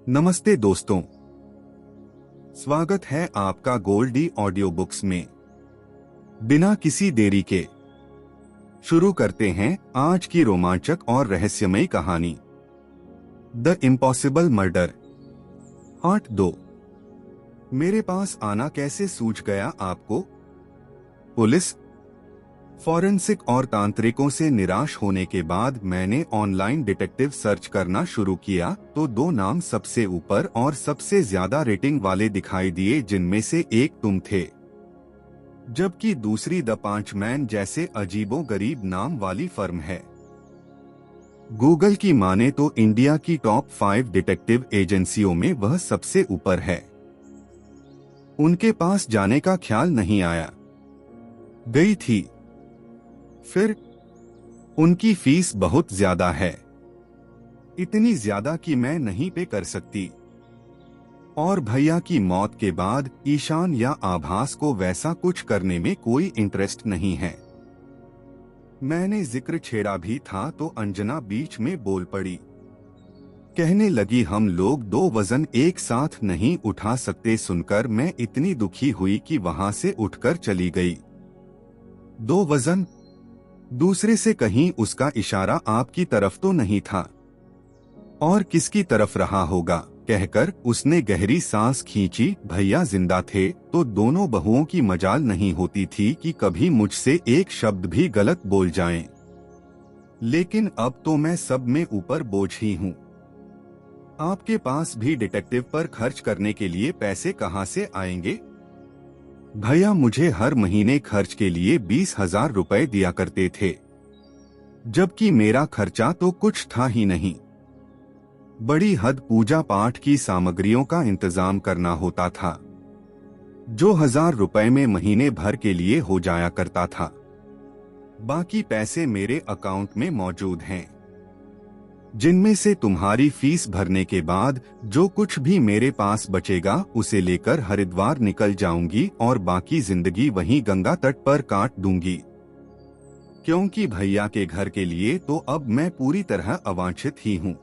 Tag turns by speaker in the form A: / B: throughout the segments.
A: नमस्ते दोस्तों, स्वागत है आपका गोल्डी ऑडियो बुक्स में। बिना किसी देरी के शुरू करते हैं आज की रोमांचक और रहस्यमयी कहानी, द इम्पॉसिबल मर्डर पार्ट 2। मेरे पास आना कैसे सूझ गया आपको? पुलिस, फॉरेंसिक और तांत्रिकों से निराश होने के बाद मैंने ऑनलाइन डिटेक्टिव सर्च करना शुरू किया तो दो नाम सबसे ऊपर और सबसे ज्यादा रेटिंग वाले दिखाई दिए, जिनमें से एक तुम थे, जबकि दूसरी द पांच मैन जैसे अजीबोगरीब नाम वाली फर्म है। गूगल की माने तो इंडिया की टॉप 5 डिटेक्टिव एजेंसियों में वह सबसे ऊपर है। उनके पास जाने का ख्याल नहीं आया। गई थी, फिर उनकी फीस बहुत ज्यादा है, इतनी ज्यादा कि मैं नहीं पे कर सकती। और भैया की मौत के बाद ईशान या आभास को वैसा कुछ करने में कोई इंटरेस्ट नहीं है। मैंने जिक्र छेड़ा भी था तो अंजना बीच में बोल पड़ी। कहने लगी, हम लोग 2 वजन एक साथ नहीं उठा सकते। सुनकर मैं इतनी दुखी हुई कि वहां से उठकर चली गई। 2 वजन? दूसरे से कहीं उसका इशारा आपकी तरफ तो नहीं था? और किसकी तरफ रहा होगा? कहकर उसने गहरी सांस खींची। भैया जिंदा थे तो दोनों बहुओं की मजाल नहीं होती थी कि कभी मुझसे एक शब्द भी गलत बोल जाएं। लेकिन अब तो मैं सब में ऊपर बोझ ही हूँ। आपके पास भी डिटेक्टिव पर खर्च करने के लिए पैसे कहाँ से आएंगे? भैया मुझे हर महीने खर्च के लिए 20,000 रुपए दिया करते थे, जबकि मेरा खर्चा तो कुछ था ही नहीं। बड़ी हद पूजा पाठ की सामग्रियों का इंतजाम करना होता था, जो 1,000 रुपए में महीने भर के लिए हो जाया करता था। बाकी पैसे मेरे अकाउंट में मौजूद हैं, जिनमें से तुम्हारी फीस भरने के बाद जो कुछ भी मेरे पास बचेगा उसे लेकर हरिद्वार निकल जाऊंगी और बाकी जिंदगी वहीं गंगा तट पर काट दूंगी। क्योंकि भैया के घर के लिए तो अब मैं पूरी तरह अवांछित ही हूँ,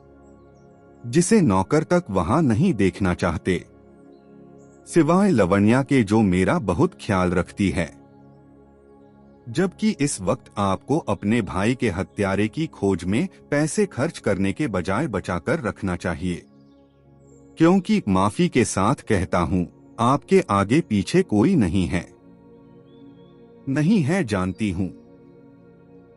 A: जिसे नौकर तक वहां नहीं देखना चाहते, सिवाय लवण्या के जो मेरा बहुत ख्याल रखती है। जबकि इस वक्त आपको अपने भाई के हत्यारे की खोज में पैसे खर्च करने के बजाय बचाकर रखना चाहिए, क्योंकि माफी के साथ कहता हूँ, आपके आगे पीछे कोई नहीं है। नहीं है जानती हूँ,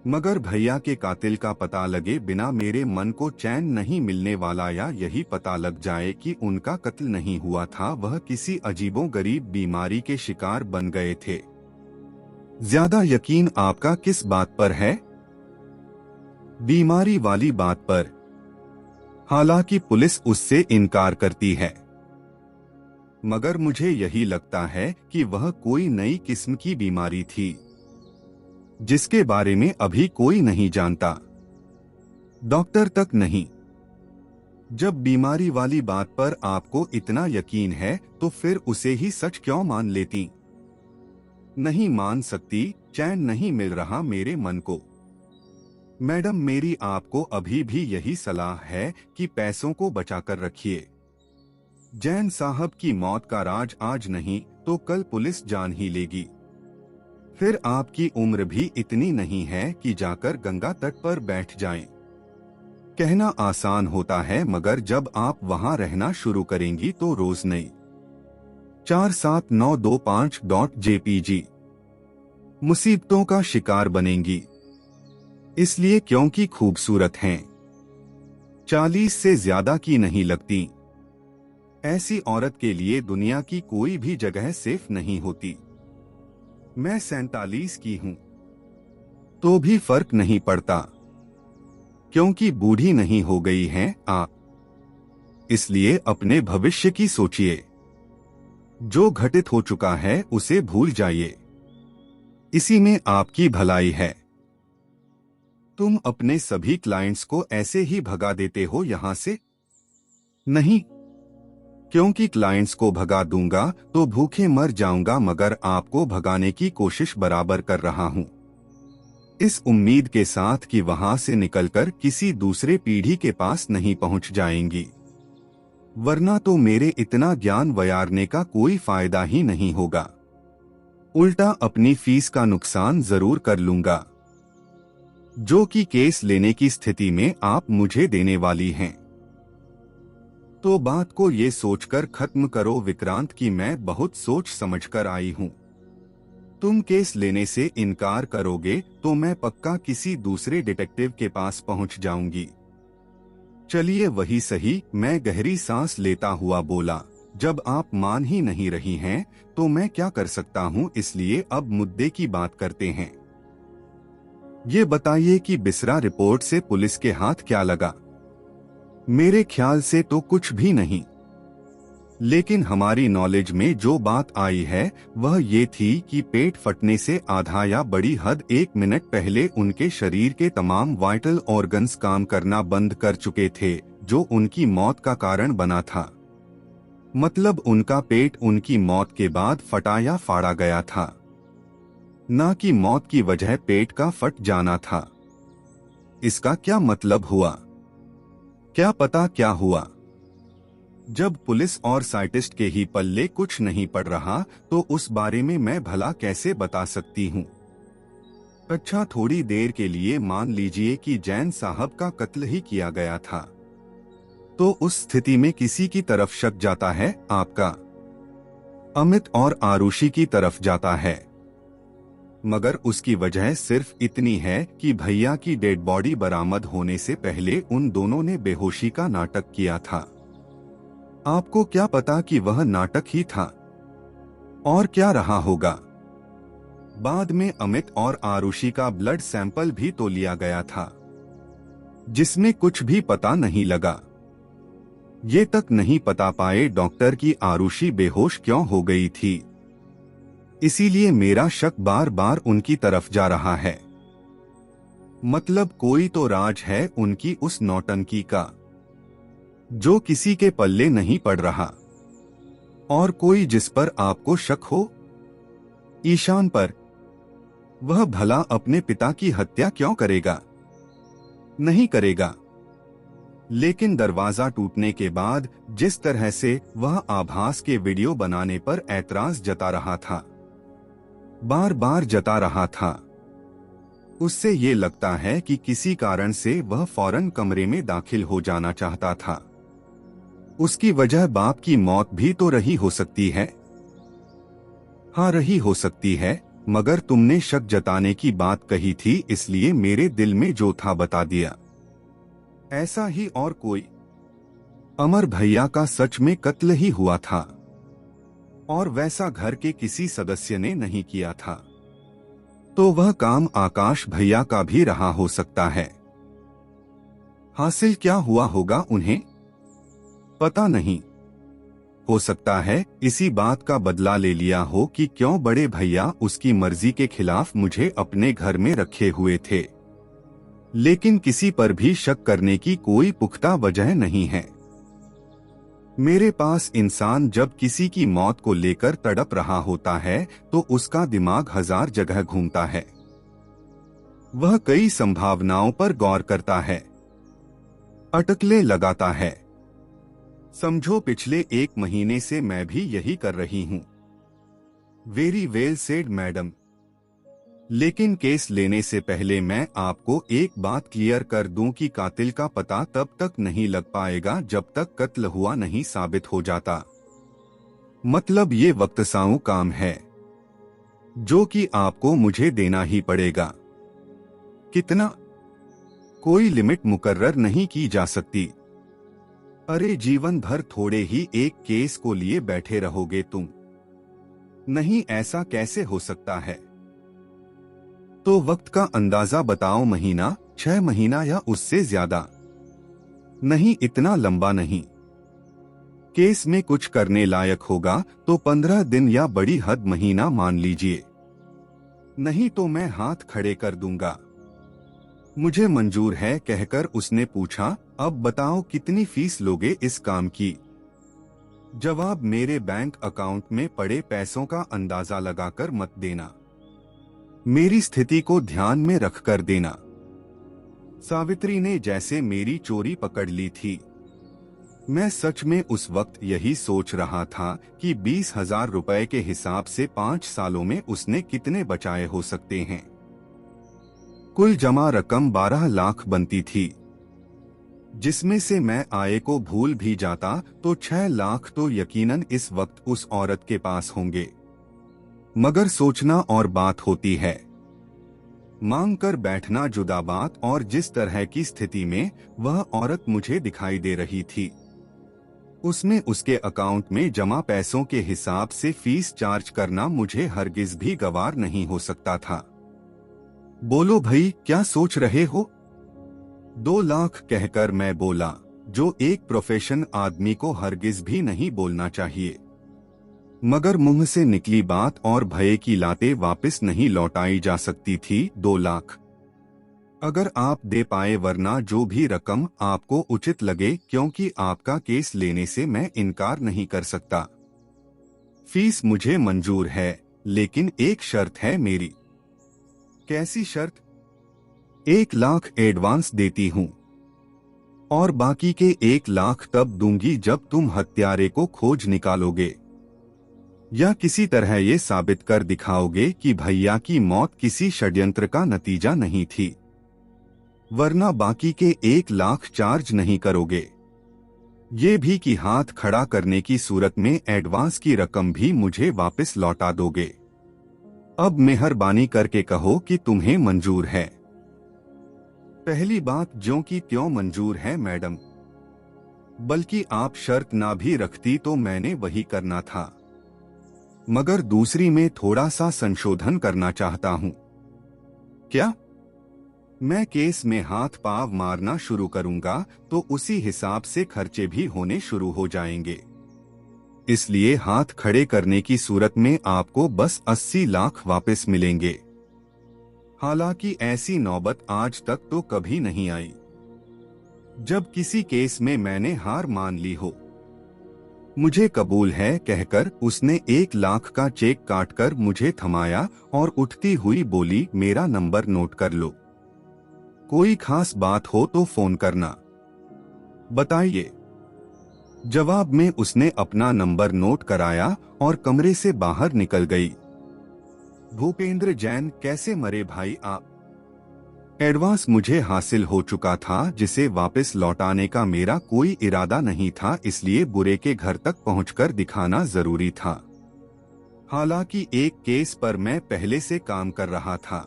A: मगर भैया के कातिल का पता लगे बिना मेरे मन को चैन नहीं मिलने वाला, या यही पता लग जाए कि उनका कत्ल नहीं हुआ था, वह किसी अजीबोगरीब बीमारी के शिकार बन गए थे। ज्यादा यकीन आपका किस बात पर है? बीमारी वाली बात पर। हालांकि पुलिस उससे इनकार करती है, मगर मुझे यही लगता है कि वह कोई नई किस्म की बीमारी थी, जिसके बारे में अभी कोई नहीं जानता, डॉक्टर तक नहीं। जब बीमारी वाली बात पर आपको इतना यकीन है तो फिर उसे ही सच क्यों मान लेती? नहीं मान सकती, चैन नहीं मिल रहा मेरे मन को। मैडम, मेरी आपको अभी भी यही सलाह है कि पैसों को बचाकर रखिए। जैन साहब की मौत का राज आज नहीं तो कल पुलिस जान ही लेगी। फिर आपकी उम्र भी इतनी नहीं है कि जाकर गंगा तट पर बैठ जाएं। कहना आसान होता है, मगर जब आप वहां रहना शुरू करेंगी तो रोज नई 47925.jpg मुसीबतों का शिकार बनेंगी। इसलिए क्योंकि खूबसूरत हैं, 40 से ज्यादा की नहीं लगती। ऐसी औरत के लिए दुनिया की कोई भी जगह सेफ नहीं होती। मैं 47 की हूं, तो भी फर्क नहीं पड़ता, क्योंकि बूढ़ी नहीं हो गई हैं आप। इसलिए अपने भविष्य की सोचिए। जो घटित हो चुका है उसे भूल जाइए, इसी में आपकी भलाई है। तुम अपने सभी क्लाइंट्स को ऐसे ही भगा देते हो यहां से? नहीं, क्योंकि क्लाइंट्स को भगा दूंगा तो भूखे मर जाऊंगा, मगर आपको भगाने की कोशिश बराबर कर रहा हूं, इस उम्मीद के साथ कि वहां से निकलकर किसी दूसरे पीढ़ी के पास नहीं पहुंच जाएंगी। वरना तो मेरे इतना ज्ञान वयारने का कोई फायदा ही नहीं होगा। उल्टा अपनी फीस का नुकसान जरूर कर लूंगा, जो कि केस लेने की स्थिति में आप मुझे देने वाली हैं। तो बात को ये सोचकर खत्म करो विक्रांत कि मैं बहुत सोच समझकर आई हूँ। तुम केस लेने से इनकार करोगे तो मैं पक्का किसी दूसरे डिटेक्टिव के पास पहुंच जाऊंगी। चलिए वही सही, मैं गहरी सांस लेता हुआ बोला। जब आप मान ही नहीं रही हैं, तो मैं क्या कर सकता हूं, इसलिए अब मुद्दे की बात करते हैं। ये बताइए कि बिसरा रिपोर्ट से पुलिस के हाथ क्या लगा? मेरे ख्याल से तो कुछ भी नहीं, लेकिन हमारी नॉलेज में जो बात आई है वह ये थी कि पेट फटने से आधा या बड़ी हद 1 मिनट पहले उनके शरीर के तमाम वाइटल ऑर्गन्स काम करना बंद कर चुके थे, जो उनकी मौत का कारण बना था। मतलब उनका पेट उनकी मौत के बाद फटा या फाड़ा गया था, ना कि मौत की वजह पेट का फट जाना था। इसका क्या मतलब हुआ? क्या पता क्या हुआ? जब पुलिस और साइंटिस्ट के ही पल्ले कुछ नहीं पड़ रहा, तो उस बारे में मैं भला कैसे बता सकती हूँ। अच्छा, थोड़ी देर के लिए मान लीजिए कि जैन साहब का कत्ल ही किया गया था, तो उस स्थिति में किसी की तरफ शक जाता है? आपका? अमित और आरुषि की तरफ जाता है, मगर उसकी वजह सिर्फ इतनी है कि भैया की डेड बॉडी बरामद होने से पहले उन दोनों ने बेहोशी का नाटक किया था। आपको क्या पता कि वह नाटक ही था? और क्या रहा होगा? बाद में अमित और आरुषि का ब्लड सैंपल भी तो लिया गया था, जिसमें कुछ भी पता नहीं लगा। ये तक नहीं पता पाए डॉक्टर की आरुषि बेहोश क्यों हो गई थी। इसीलिए मेरा शक बार बार उनकी तरफ जा रहा है। मतलब कोई तो राज है उनकी उस नौटंकी का, जो किसी के पल्ले नहीं पड़ रहा। और कोई जिस पर आपको शक हो? ईशान पर। वह भला अपने पिता की हत्या क्यों करेगा? नहीं करेगा। लेकिन दरवाजा टूटने के बाद जिस तरह से वह आभास के वीडियो बनाने पर ऐतराज जता रहा था, बार बार जता रहा था, उससे ये लगता है कि किसी कारण से वह फौरन कमरे में दाखिल हो जाना चाहता था। उसकी वजह बाप की मौत भी तो रही हो सकती है। हाँ, रही हो सकती है, मगर तुमने शक जताने की बात कही थी, इसलिए मेरे दिल में जो था बता दिया। ऐसा ही और कोई? अमर भैया का सच में कत्ल ही हुआ था, और वैसा घर के किसी सदस्य ने नहीं किया था। तो वह काम आकाश भैया का भी रहा हो सकता है। हासिल क्या हुआ होगा उन्हें? पता नहीं। हो सकता है इसी बात का बदला ले लिया हो कि क्यों बड़े भैया उसकी मर्जी के खिलाफ मुझे अपने घर में रखे हुए थे। लेकिन किसी पर भी शक करने की कोई पुख्ता वजह नहीं है। मेरे पास इंसान जब किसी की मौत को लेकर तड़प रहा होता है तो उसका दिमाग 1000 जगह घूमता है। वह कई संभावनाओं पर गौर करता है, अटकलें लगाता है। समझो पिछले 1 महीने से मैं भी यही कर रही हूँ। Very well said madam. लेकिन केस लेने से पहले मैं आपको एक बात क्लियर कर दूं कि कातिल का पता तब तक नहीं लग पाएगा जब तक कत्ल हुआ नहीं साबित हो जाता। मतलब ये वक्तसाऊ काम है, जो कि आपको मुझे देना ही पड़ेगा। कितना? कोई लिमिट मुकर्रर नहीं की जा सकती। अरे जीवन भर थोड़े ही एक केस को लिए बैठे रहोगे तुम? नहीं, ऐसा कैसे हो सकता है? तो वक्त का अंदाजा बताओ, महीना, 6 महीना या उससे ज्यादा? नहीं, इतना लंबा नहीं। केस में कुछ करने लायक होगा तो 15 दिन या बड़ी हद महीना मान लीजिए। नहीं तो मैं हाथ खड़े कर दूंगा। मुझे मंजूर है, कहकर उसने पूछा, अब बताओ कितनी फीस लोगे इस काम की? जवाब, मेरे बैंक अकाउंट में पड़े पैसों का अंदाजा लगाकर मत देना, मेरी स्थिति को ध्यान में रखकर देना। सावित्री ने जैसे मेरी चोरी पकड़ ली थी। मैं सच में उस वक्त यही सोच रहा था कि 20,000 रुपए के हिसाब से 5 सालों में उसने कितने बचाए हो सकते हैं। कुल जमा रकम 12 लाख बनती थी, जिसमें से मैं आय को भूल भी जाता तो 6 लाख तो यकीनन इस वक्त उस औरत के पास होंगे। मगर सोचना और बात होती है, मांग कर बैठना जुदा बात। और जिस तरह की स्थिति में वह औरत मुझे दिखाई दे रही थी, उसमें उसके अकाउंट में जमा पैसों के हिसाब से फीस चार्ज करना मुझे हरगिज भी गवार नहीं हो सकता था। बोलो भाई, क्या सोच रहे हो? 2 लाख कहकर मैं बोला, जो एक प्रोफेशन आदमी को हरगिज भी नहीं बोलना चाहिए। मगर मुंह से निकली बात और भय की लातें वापस नहीं लौटाई जा सकती थी। 2 लाख अगर आप दे पाए, वरना जो भी रकम आपको उचित लगे, क्योंकि आपका केस लेने से मैं इनकार नहीं कर सकता। फीस मुझे मंजूर है, लेकिन एक शर्त है मेरी। कैसी शर्त? 1 लाख एडवांस देती हूँ और बाकी के 1 लाख तब दूंगी जब तुम हत्यारे को खोज निकालोगे या किसी तरह ये साबित कर दिखाओगे कि भैया की मौत किसी षड्यंत्र का नतीजा नहीं थी, वरना बाकी के 1 लाख चार्ज नहीं करोगे। ये भी कि हाथ खड़ा करने की सूरत में एडवांस की रकम भी मुझे वापस लौटा दोगे। अब मेहरबानी करके कहो कि तुम्हें मंजूर है। पहली बात ज्यों की त्यों मंजूर है मैडम, बल्कि आप शर्त ना भी रखती तो मैंने वही करना था, मगर दूसरी में थोड़ा सा संशोधन करना चाहता हूं। क्या? मैं केस में हाथ पांव मारना शुरू करूंगा तो उसी हिसाब से खर्चे भी होने शुरू हो जाएंगे। इसलिए हाथ खड़े करने की सूरत में आपको बस 80 लाख वापस मिलेंगे। हालांकि ऐसी नौबत आज तक तो कभी नहीं आई जब किसी केस में मैंने हार मान ली हो। मुझे कबूल है कहकर उसने 1 लाख का चेक काटकर मुझे थमाया और उठती हुई बोली, मेरा नंबर नोट कर लो, कोई खास बात हो तो फोन करना। बताइए। जवाब में उसने अपना नंबर नोट कराया और कमरे से बाहर निकल गई। भूपेंद्र जैन, कैसे मरे भाई आप? एडवांस मुझे हासिल हो चुका था, जिसे वापस लौटाने का मेरा कोई इरादा नहीं था, इसलिए बुरे के घर तक पहुंचकर दिखाना जरूरी था। हालांकि एक केस पर मैं पहले से काम कर रहा था,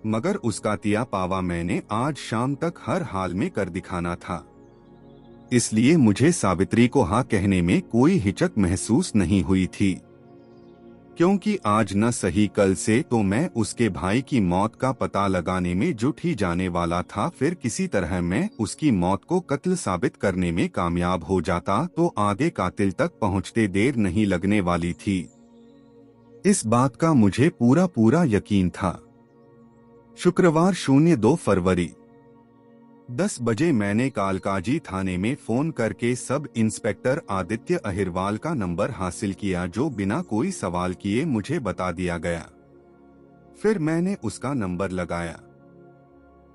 A: मगर उसका तिया पावा मैंने आज शाम तक हर हाल में कर दिखाना था। इसलिए मुझे सावित्री को हाँ कहने में कोई हिचक महसूस नहीं हुई थी, क्योंकि आज न सही कल से तो मैं उसके भाई की मौत का पता लगाने में जुट ही जाने वाला था। फिर किसी तरह मैं उसकी मौत को कत्ल साबित करने में कामयाब हो जाता तो आगे कातिल तक पहुंचते देर नहीं लगने वाली थी। इस बात का मुझे पूरा पूरा यकीन था। शुक्रवार 02 फरवरी 10 बजे मैंने कालकाजी थाने में फोन करके सब इंस्पेक्टर आदित्य अहिरवाल का नंबर हासिल किया, जो बिना कोई सवाल किए मुझे बता दिया गया। फिर मैंने उसका नंबर लगाया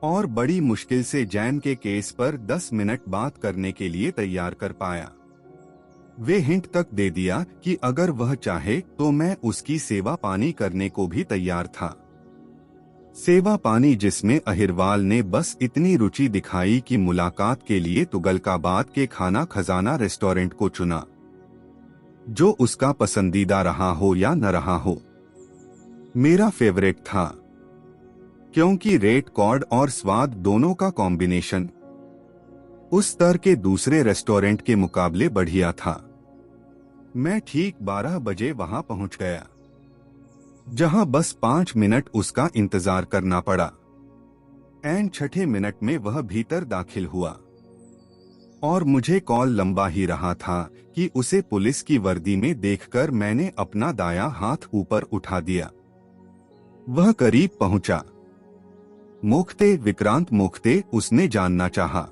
A: और बड़ी मुश्किल से जैन के केस पर 10 मिनट बात करने के लिए तैयार कर पाया। वे हिंट तक दे दिया कि अगर वह चाहे तो मैं उसकी सेवा पानी करने को भी तैयार था। सेवा पानी जिसमें अहिरवाल ने बस इतनी रुचि दिखाई कि मुलाकात के लिए तुगलकाबाद के खाना खजाना रेस्टोरेंट को चुना, जो उसका पसंदीदा रहा हो या न रहा हो, मेरा फेवरेट था, क्योंकि रेट कॉर्ड और स्वाद दोनों का कॉम्बिनेशन उस स्तर के दूसरे रेस्टोरेंट के मुकाबले बढ़िया था। मैं ठीक 12 बजे वहां पहुंच गया, जहां बस 5 मिनट उसका इंतजार करना पड़ा। एंड 6ठे मिनट में वह भीतर दाखिल हुआ और मुझे कॉल लंबा ही रहा था कि उसे पुलिस की वर्दी में देखकर मैंने अपना दायां हाथ ऊपर उठा दिया। वह करीब पहुंचा। मोखते विक्रांत मोखते, उसने जानना चाहा।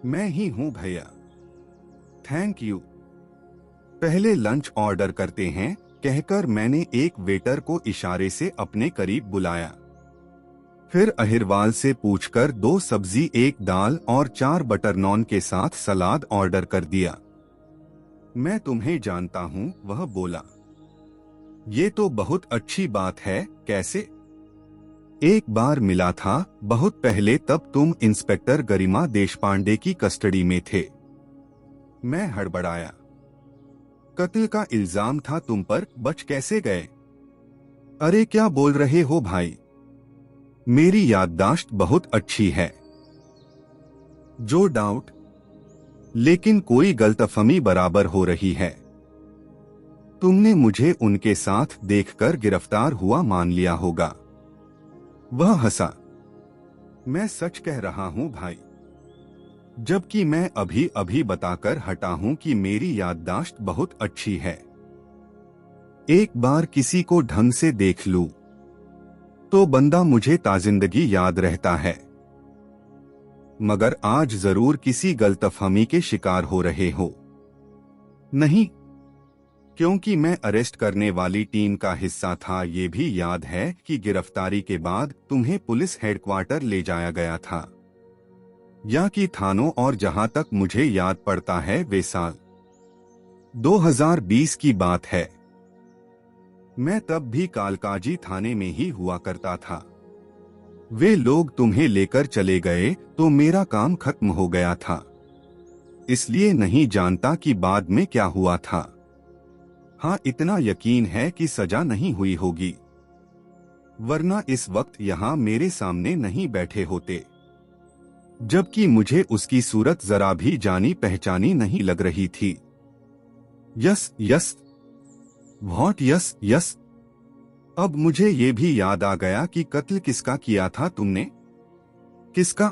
A: मैं ही हूं भैया। Thank you. पहले लंच ऑर्डर करते हैं कहकर मैंने एक वेटर को इशारे से अपने करीब बुलाया। फिर अहिरवाल से पूछकर 2 सब्जी, 1 दाल और 4 बटर नॉन के साथ सलाद ऑर्डर कर दिया। मैं तुम्हें जानता हूँ, वह बोला। ये तो बहुत अच्छी बात है। कैसे? एक बार मिला था, बहुत पहले, तब तुम इंस्पेक्टर गरिमा देशपांडे की कस्टडी में थे। मैं हड़बड़ाया। कत्ल का इल्जाम था तुम पर, बच कैसे गए? अरे क्या बोल रहे हो भाई, मेरी याददाश्त बहुत अच्छी है। जो डाउट, लेकिन कोई गलतफहमी बराबर हो रही है। तुमने मुझे उनके साथ देखकर गिरफ्तार हुआ मान लिया होगा। वह हंसा। मैं सच कह रहा हूं भाई, जबकि मैं अभी अभी बताकर हटा हूं कि मेरी याददाश्त बहुत अच्छी है। एक बार किसी को ढंग से देख लूं तो बंदा मुझे ताजिंदगी याद रहता है। मगर आज जरूर किसी गलतफहमी के शिकार हो रहे हो। नहीं, क्योंकि मैं अरेस्ट करने वाली टीम का हिस्सा था। ये भी याद है कि गिरफ्तारी के बाद तुम्हें पुलिस हेडक्वार्टर ले जाया गया था, या कि थानों, और जहां तक मुझे याद पड़ता है वे साल 2020 की बात है। मैं तब भी कालकाजी थाने में ही हुआ करता था। वे लोग तुम्हें लेकर चले गए तो मेरा काम खत्म हो गया था, इसलिए नहीं जानता कि बाद में क्या हुआ था। हाँ, इतना यकीन है कि सजा नहीं हुई होगी, वरना इस वक्त यहाँ मेरे सामने नहीं बैठे होते। जबकि मुझे उसकी सूरत जरा भी जानी पहचानी नहीं लग रही थी। Yes yes, what yes yes. अब मुझे ये भी याद आ गया कि कत्ल किसका किया था तुमने? किसका?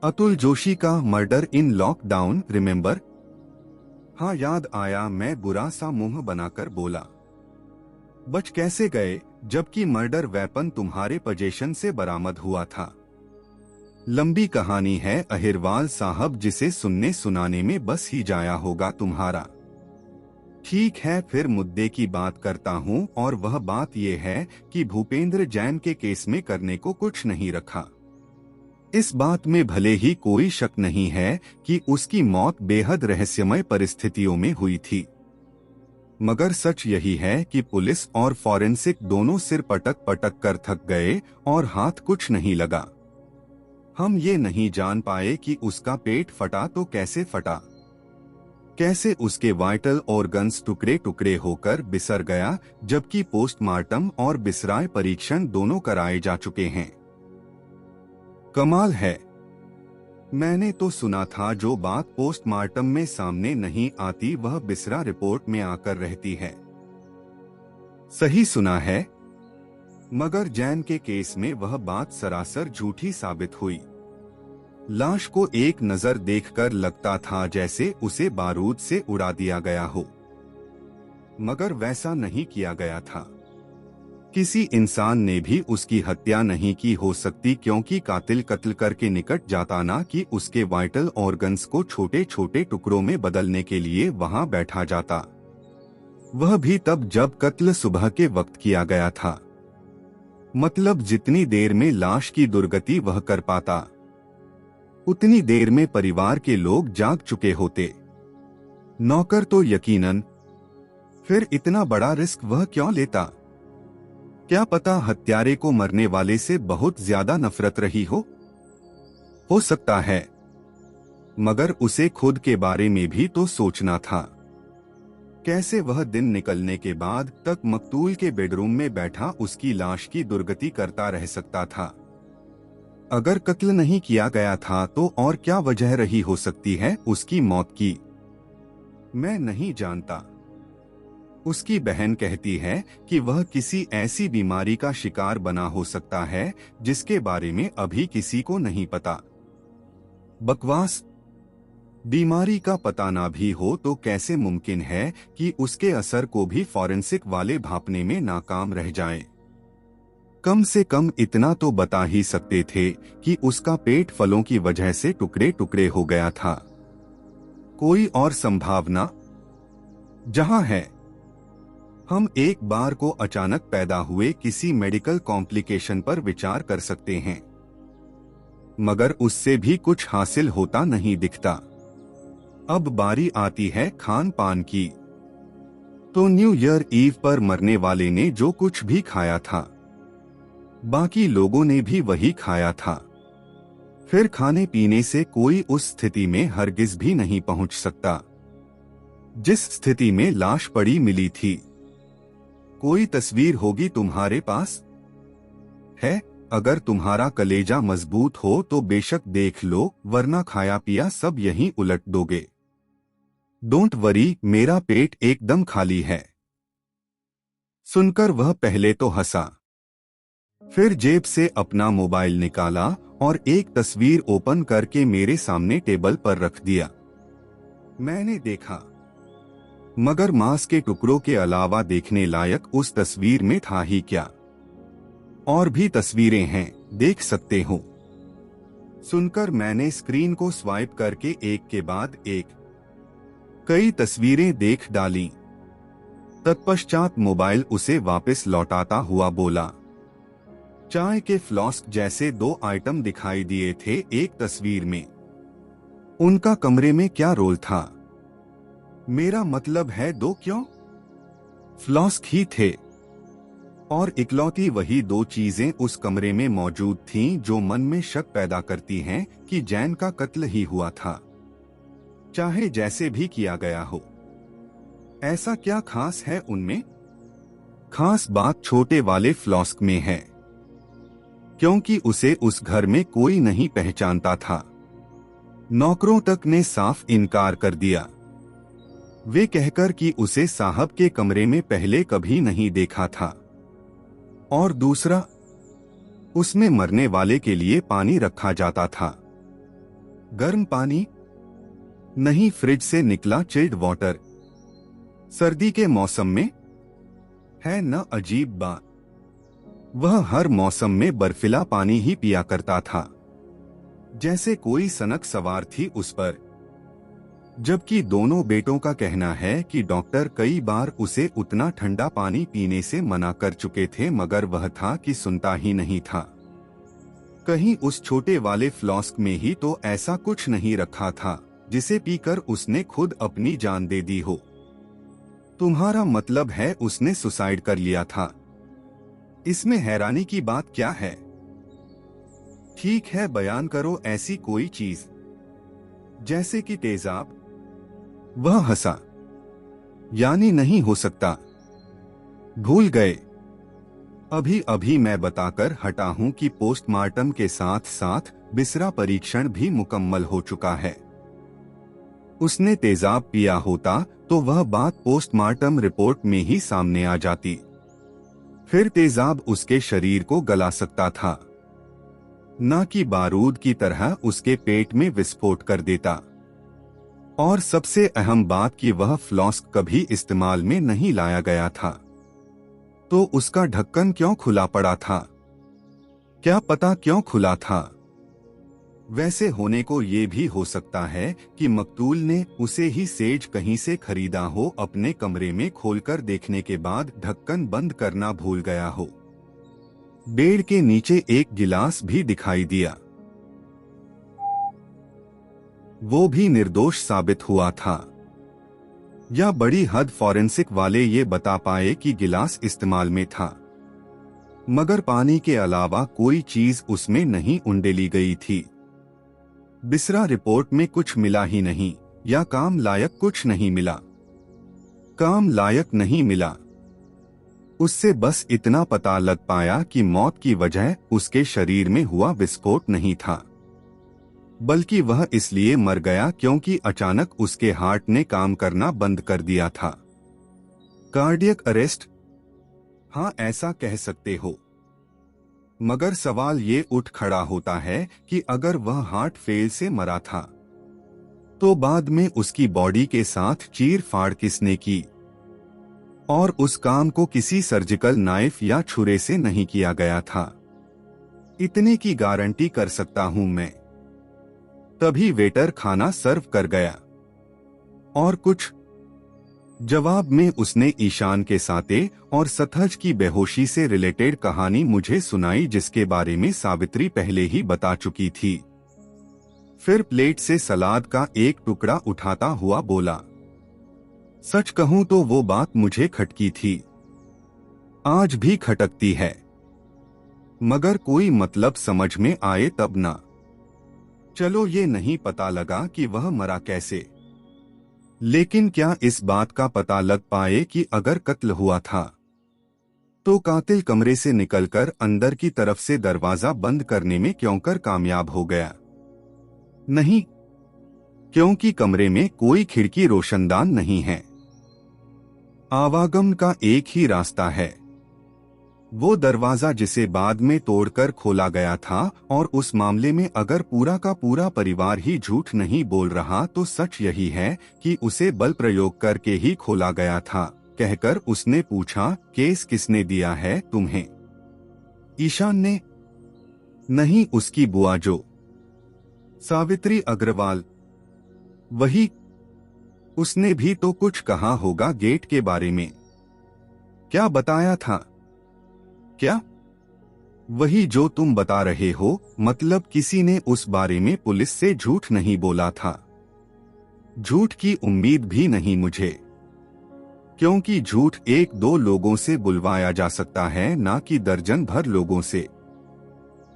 A: अतुल जोशी का मर्डर इन लॉकडाउन, रिमेंबर? हाँ याद आया, मैं बुरा सा मुंह बनाकर बोला। बच कैसे गए, जबकि मर्डर वेपन तुम्हारे पोजीशन से बरामद हुआ था? लंबी कहानी है अहिरवाल साहब, जिसे सुनने सुनाने में बस ही जाया होगा तुम्हारा। ठीक है, फिर मुद्दे की बात करता हूँ, और वह बात यह है कि भूपेंद्र जैन के केस में करने को कुछ नहीं रखा। इस बात में भले ही कोई शक नहीं है कि उसकी मौत बेहद रहस्यमय परिस्थितियों में हुई थी, मगर सच यही है कि पुलिस और फॉरेंसिक दोनों सिर पटक पटक कर थक गए और हाथ कुछ नहीं लगा। हम ये नहीं जान पाए कि उसका पेट फटा तो कैसे फटा, कैसे उसके वाइटल ऑर्गन्स टुकड़े टुकड़े होकर बिसर गया, जबकि पोस्टमार्टम और बिसराए परीक्षण दोनों कराए जा चुके हैं। कमाल है। मैंने तो सुना था जो बात पोस्टमार्टम में सामने नहीं आती वह बिसरा रिपोर्ट में आकर रहती है। सही सुना है, मगर जैन के केस में वह बात सरासर झूठी साबित हुई। लाश को एक नजर देखकर लगता था जैसे उसे बारूद से उड़ा दिया गया हो, मगर वैसा नहीं किया गया था। किसी इंसान ने भी उसकी हत्या नहीं की हो सकती, क्योंकि कातिल कत्ल करके निकट जाता ना कि उसके वाइटल ऑर्गन्स को छोटे छोटे टुकड़ों में बदलने के लिए वहां बैठा जाता, वह भी तब जब कत्ल सुबह के वक्त किया गया था। मतलब जितनी देर में लाश की दुर्गति वह कर पाता, उतनी देर में परिवार के लोग जाग चुके होते। नौकर तो यकीनन। फिर इतना बड़ा रिस्क वह क्यों लेता? क्या पता हत्यारे को मरने वाले से बहुत ज्यादा नफरत रही हो सकता है, मगर उसे खुद के बारे में भी तो सोचना था। कैसे वह दिन निकलने के बाद तक मकतूल के बेडरूम में बैठा उसकी लाश की दुर्गति करता रह सकता था? अगर कत्ल नहीं किया गया था तो और क्या वजह रही हो सकती है उसकी मौत की? मैं नहीं जानता। उसकी बहन कहती है कि वह किसी ऐसी बीमारी का शिकार बना हो सकता है जिसके बारे में अभी किसी को नहीं पता। बकवास। बीमारी का पता ना भी हो तो कैसे मुमकिन है कि उसके असर को भी फॉरेंसिक वाले भांपने में नाकाम रह जाएं? कम से कम इतना तो बता ही सकते थे कि उसका पेट फलों की वजह से टुकड़े टुकड़े हो गया था। कोई और संभावना जहां है? हम एक बार को अचानक पैदा हुए किसी मेडिकल कॉम्प्लिकेशन पर विचार कर सकते हैं, मगर उससे भी कुछ हासिल होता नहीं दिखता। अब बारी आती है खान पान की। तो न्यू ईयर ईव पर मरने वाले ने जो कुछ भी खाया था, बाकी लोगों ने भी वही खाया था। फिर खाने पीने से कोई उस स्थिति में हरगिज भी नहीं पहुंच सकता जिस स्थिति में लाश पड़ी मिली थी। कोई तस्वीर होगी तुम्हारे पास? है? अगर तुम्हारा कलेजा मजबूत हो तो बेशक देख लो, वरना खाया पिया सब यहीं उलट दोगे। डोंट वरी, मेरा पेट एकदम खाली है। सुनकर वह पहले तो हंसा, फिर जेब से अपना मोबाइल निकाला और एक तस्वीर ओपन करके मेरे सामने टेबल पर रख दिया। मैंने देखा, मगर मांस के टुकड़ों के अलावा देखने लायक उस तस्वीर में था ही क्या। और भी तस्वीरें हैं, देख सकते हो। सुनकर मैंने स्क्रीन को स्वाइप करके एक के बाद एक कई तस्वीरें देख डाली। तत्पश्चात मोबाइल उसे वापस लौटाता हुआ बोला, चाय के फ्लास्क जैसे 2 आइटम दिखाई दिए थे एक तस्वीर में। उनका कमरे में क्या रोल था? मेरा मतलब है 2 क्यों? फ्लास्क ही थे, और इकलौती वही 2 चीजें उस कमरे में मौजूद थीं जो मन में शक पैदा करती हैं कि जैन का कत्ल ही हुआ था, चाहे जैसे भी किया गया हो। ऐसा क्या खास है उनमें? खास बात छोटे वाले फ्लास्क में है, क्योंकि उसे उस घर में कोई नहीं पहचानता था। नौकरों तक ने साफ इनकार कर दिया, वे कहकर कि उसे साहब के कमरे में पहले कभी नहीं देखा था। और दूसरा, उसमें मरने वाले के लिए पानी रखा जाता था। गर्म पानी नहीं, फ्रिज से निकला चिल्ड वाटर। सर्दी के मौसम में? है न अजीब बात, वह हर मौसम में बर्फीला पानी ही पिया करता था, जैसे कोई सनक सवार थी उस पर। जबकि दोनों बेटों का कहना है कि डॉक्टर कई बार उसे उतना ठंडा पानी पीने से मना कर चुके थे, मगर वह था कि सुनता ही नहीं था। कहीं उस छोटे वाले फ्लास्क में ही तो ऐसा कुछ नहीं रखा था जिसे पीकर उसने खुद अपनी जान दे दी हो। तुम्हारा मतलब है उसने सुसाइड कर लिया था? इसमें हैरानी की बात क्या है? ठीक है, बयान करो ऐसी कोई चीज, जैसे कि तेजाब। वह हंसा, यानी नहीं हो सकता, भूल गए। अभी अभी मैं बताकर हटा हूं कि पोस्टमार्टम के साथ साथ बिसरा परीक्षण भी मुकम्मल हो चुका है। उसने तेजाब पिया होता तो वह बात पोस्टमार्टम रिपोर्ट में ही सामने आ जाती। फिर तेजाब उसके शरीर को गला सकता था, न कि बारूद की तरह उसके पेट में विस्फोट कर देता। और सबसे अहम बात कि वह फ्लास्क कभी इस्तेमाल में नहीं लाया गया था, तो उसका ढक्कन क्यों खुला पड़ा था? क्या पता क्यों खुला था? वैसे होने को ये भी हो सकता है कि मकतूल ने उसे ही सेज कहीं से खरीदा हो, अपने कमरे में खोलकर देखने के बाद ढक्कन बंद करना भूल गया हो। बेड के नीचे एक गिलास भी दिखाई दिया, वो भी निर्दोष साबित हुआ था। या बड़ी हद फॉरेंसिक वाले ये बता पाए कि गिलास इस्तेमाल में था, मगर पानी के अलावा कोई चीज उसमें नहीं उंडेली गई थी। बिसरा रिपोर्ट में कुछ मिला ही नहीं, या काम लायक कुछ नहीं मिला। काम लायक नहीं मिला, उससे बस इतना पता लग पाया कि मौत की वजह उसके शरीर में हुआ विस्फोट नहीं था, बल्कि वह इसलिए मर गया क्योंकि अचानक उसके हार्ट ने काम करना बंद कर दिया था। Cardiac arrest? हाँ, ऐसा कह सकते हो। मगर सवाल ये उठ खड़ा होता है कि अगर वह हार्ट फेल से मरा था, तो बाद में उसकी बॉडी के साथ चीर फाड़ किसने की? और उस काम को किसी सर्जिकल नाइफ या छुरे से नहीं किया गया था, इतने की गारंटी कर सकता हूं मैं। तभी वेटर खाना सर्व कर गया। और कुछ जवाब में उसने ईशान के साथे और सतहज की बेहोशी से रिलेटेड कहानी मुझे सुनाई, जिसके बारे में सावित्री पहले ही बता चुकी थी। फिर प्लेट से सलाद का एक टुकड़ा उठाता हुआ बोला, सच कहूं तो वो बात मुझे खटकी थी, आज भी खटकती है, मगर कोई मतलब समझ में आए तब ना। चलो ये नहीं पता लगा कि वह मरा कैसे, लेकिन क्या इस बात का पता लग पाए कि अगर कत्ल हुआ था तो कातिल कमरे से निकलकर अंदर की तरफ से दरवाजा बंद करने में क्यों कर कामयाब हो गया? नहीं, क्योंकि कमरे में कोई खिड़की रोशनदान नहीं है। आवागमन का एक ही रास्ता है, वो दरवाजा जिसे बाद में तोड़कर खोला गया था। और उस मामले में अगर पूरा का पूरा परिवार ही झूठ नहीं बोल रहा तो सच यही है कि उसे बल प्रयोग करके ही खोला गया था। कहकर उसने पूछा, केस किसने दिया है तुम्हें? ईशान ने। नहीं, उसकी बुआ जो सावित्री अग्रवाल, वही। उसने भी तो कुछ कहा होगा गेट के बारे में। क्या बताया था? क्या? वही जो तुम बता रहे हो, मतलब किसी ने उस बारे में पुलिस से झूठ नहीं बोला था। झूठ की उम्मीद भी नहीं मुझे, क्योंकि झूठ एक दो लोगों से बुलवाया जा सकता है, ना कि दर्जन भर लोगों से,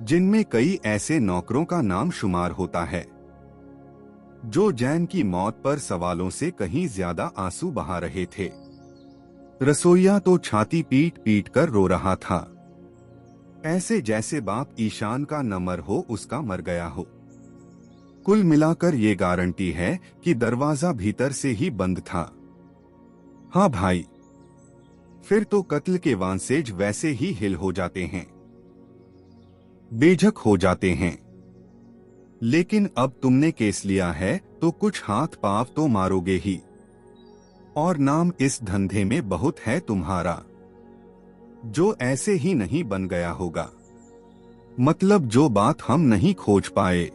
A: जिनमें कई ऐसे नौकरों का नाम शुमार होता है जो जैन की मौत पर सवालों से कहीं ज्यादा आंसू बहा रहे थे। रसोइया तो छाती पीट पीट कर रो रहा था, ऐसे जैसे बाप ईशान का न मर हो उसका मर गया हो। कुल मिलाकर ये गारंटी है कि दरवाजा भीतर से ही बंद था। हाँ भाई, फिर तो कत्ल के वांसेज वैसे ही हिल हो जाते हैं, बेझक हो जाते हैं। लेकिन अब तुमने केस लिया है तो कुछ हाथ पांव तो मारोगे ही, और नाम इस धंधे में बहुत है तुम्हारा, जो ऐसे ही नहीं बन गया होगा। मतलब जो बात हम नहीं खोज पाए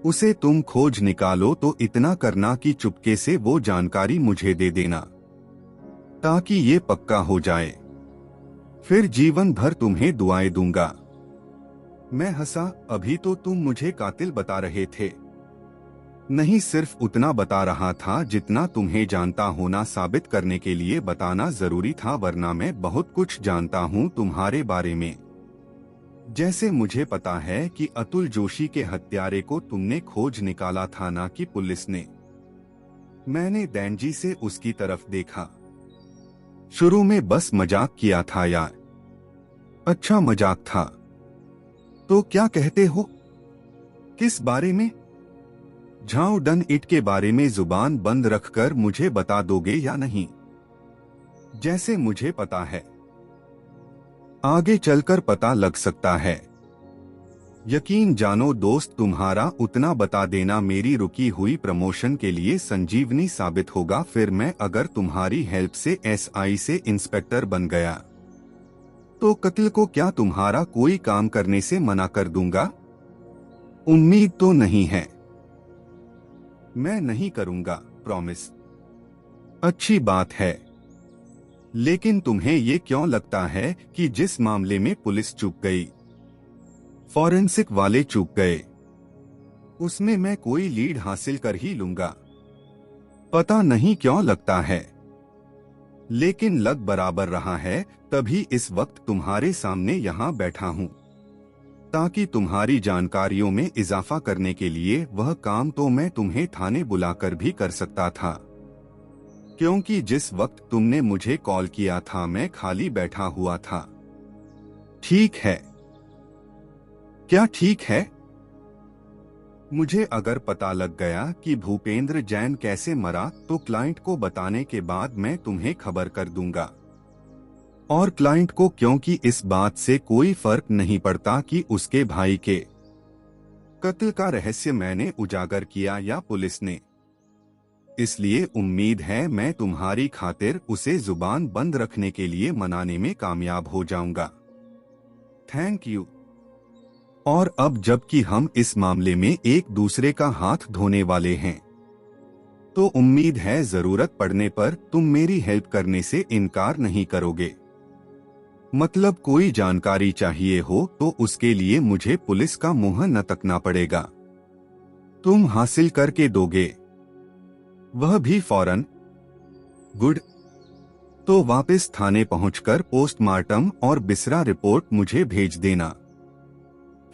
A: उसे तुम खोज निकालो, तो इतना करना कि चुपके से वो जानकारी मुझे दे देना, ताकि ये पक्का हो जाए। फिर जीवन भर तुम्हें दुआएं दूंगा। मैं हंसा। अभी तो तुम मुझे कातिल बता रहे थे। नहीं, सिर्फ उतना बता रहा था जितना तुम्हें जानता होना साबित करने के लिए बताना जरूरी था, वरना मैं बहुत कुछ जानता हूँ तुम्हारे बारे में। जैसे मुझे पता है कि अतुल जोशी के हत्यारे को तुमने खोज निकाला था, ना कि पुलिस ने। मैंने दैनजी से उसकी तरफ देखा। शुरू में बस मजाक किया था यार। अच्छा मजाक था तो क्या कहते हो? किस बारे में? झाऊ डन इट के बारे में जुबान बंद रखकर मुझे बता दोगे या नहीं? जैसे मुझे पता है, आगे चलकर पता लग सकता है। यकीन जानो दोस्त, तुम्हारा उतना बता देना मेरी रुकी हुई प्रमोशन के लिए संजीवनी साबित होगा। फिर मैं अगर तुम्हारी हेल्प से एसआई से इंस्पेक्टर बन गया तो कत्ल को क्या तुम्हारा कोई काम करने से मना कर दूंगा? उम्मीद तो नहीं है। मैं नहीं करूंगा, प्रॉमिस। अच्छी बात है, लेकिन तुम्हें ये क्यों लगता है कि जिस मामले में पुलिस चूक गई, फॉरेंसिक वाले चूक गए, उसमें मैं कोई लीड हासिल कर ही लूंगा? पता नहीं क्यों लगता है, लेकिन लग बराबर रहा है। तभी इस वक्त तुम्हारे सामने यहाँ बैठा हूँ, ताकि तुम्हारी जानकारियों में इजाफा करने के लिए वह काम तो मैं तुम्हें थाने बुलाकर भी कर सकता था, क्योंकि जिस वक्त तुमने मुझे कॉल किया था मैं खाली बैठा हुआ था। ठीक है? क्या ठीक है? मुझे अगर पता लग गया कि भूपेंद्र जैन कैसे मरा तो क्लाइंट को बताने के बाद मैं तुम्हें खबर कर दूंगा। और क्लाइंट को, क्योंकि इस बात से कोई फर्क नहीं पड़ता कि उसके भाई के कत्ल का रहस्य मैंने उजागर किया या पुलिस ने। इसलिए उम्मीद है मैं तुम्हारी खातिर उसे जुबान बंद रखने के लिए मनाने में कामयाब हो जाऊंगा। Thank you. और अब जबकि हम इस मामले में एक दूसरे का हाथ धोने वाले हैं, तो उम्मीद है जरूरत पड़ने पर तुम मेरी हेल्प करने से इनकार नहीं करोगे। मतलब कोई जानकारी चाहिए हो तो उसके लिए मुझे पुलिस का मुंह न तकना पड़ेगा, तुम हासिल करके दोगे, वह भी फौरन। गुड। तो वापस थाने पहुंचकर पोस्टमार्टम और बिसरा रिपोर्ट मुझे भेज देना।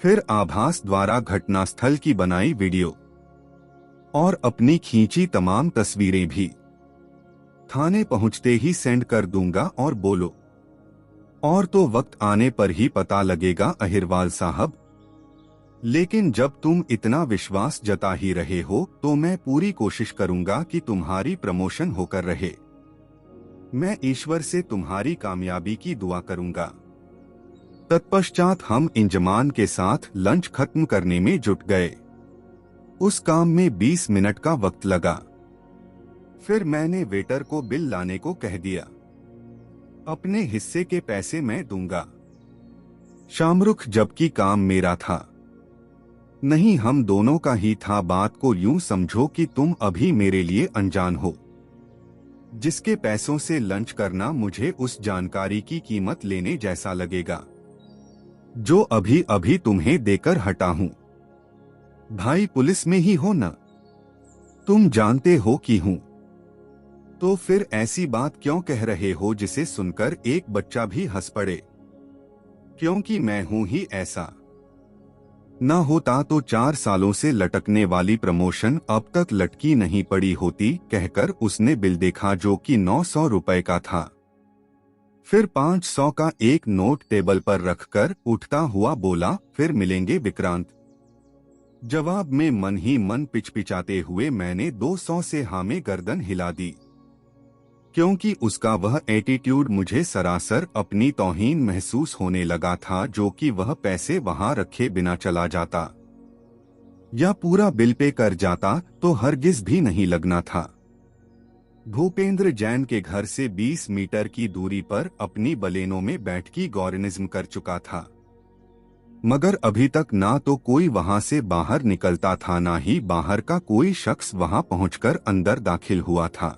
A: फिर आभास द्वारा घटनास्थल की बनाई वीडियो और अपनी खींची तमाम तस्वीरें भी थाने पहुंचते ही सेंड कर दूंगा। और बोलो, और तो वक्त आने पर ही पता लगेगा अहिरवाल साहब। लेकिन जब तुम इतना विश्वास जता ही रहे हो तो मैं पूरी कोशिश करूंगा कि तुम्हारी प्रमोशन होकर रहे। मैं ईश्वर से तुम्हारी कामयाबी की दुआ करूंगा। तत्पश्चात हम इंजमान के साथ लंच खत्म करने में जुट गए। उस काम में 20 मिनट का वक्त लगा। फिर मैंने वेटर को बिल लाने को कह दिया। अपने हिस्से के पैसे मैं दूंगा। शामरुख, जबकि काम मेरा था नहीं, हम दोनों का ही था। बात को यूं समझो कि तुम अभी मेरे लिए अनजान हो। जिसके पैसों से लंच करना मुझे उस जानकारी की कीमत लेने जैसा लगेगा जो अभी अभी तुम्हें देकर हटा हूं। भाई पुलिस में ही हो ना, तुम जानते हो कि हूं। तो फिर ऐसी बात क्यों कह रहे हो जिसे सुनकर एक बच्चा भी हंस पड़े? क्योंकि मैं हूं ही ऐसा। ना होता तो 4 सालों से लटकने वाली प्रमोशन अब तक लटकी नहीं पड़ी होती, कहकर उसने बिल देखा जो कि 900 रुपए का था। फिर 500 का एक नोट टेबल पर रखकर उठता हुआ बोला, फिर मिलेंगे विक्रांत। जवाब में मन ही मन पिचपिचाते हुए मैंने 200 से हाँ में गर्दन हिला दी, क्योंकि उसका वह एटीट्यूड मुझे सरासर अपनी तौहीन महसूस होने लगा था। जो कि वह पैसे वहां रखे बिना चला जाता या पूरा बिल पे कर जाता तो हरगिज भी नहीं लगना था। भूपेंद्र जैन के घर से 20 मीटर की दूरी पर अपनी बलेनो में बैठकी गॉर्निज्म कर चुका था, मगर अभी तक ना तो कोई वहां से बाहर निकलता था, ना ही बाहर का कोई शख्स वहां पहुंचकर अंदर दाखिल हुआ था।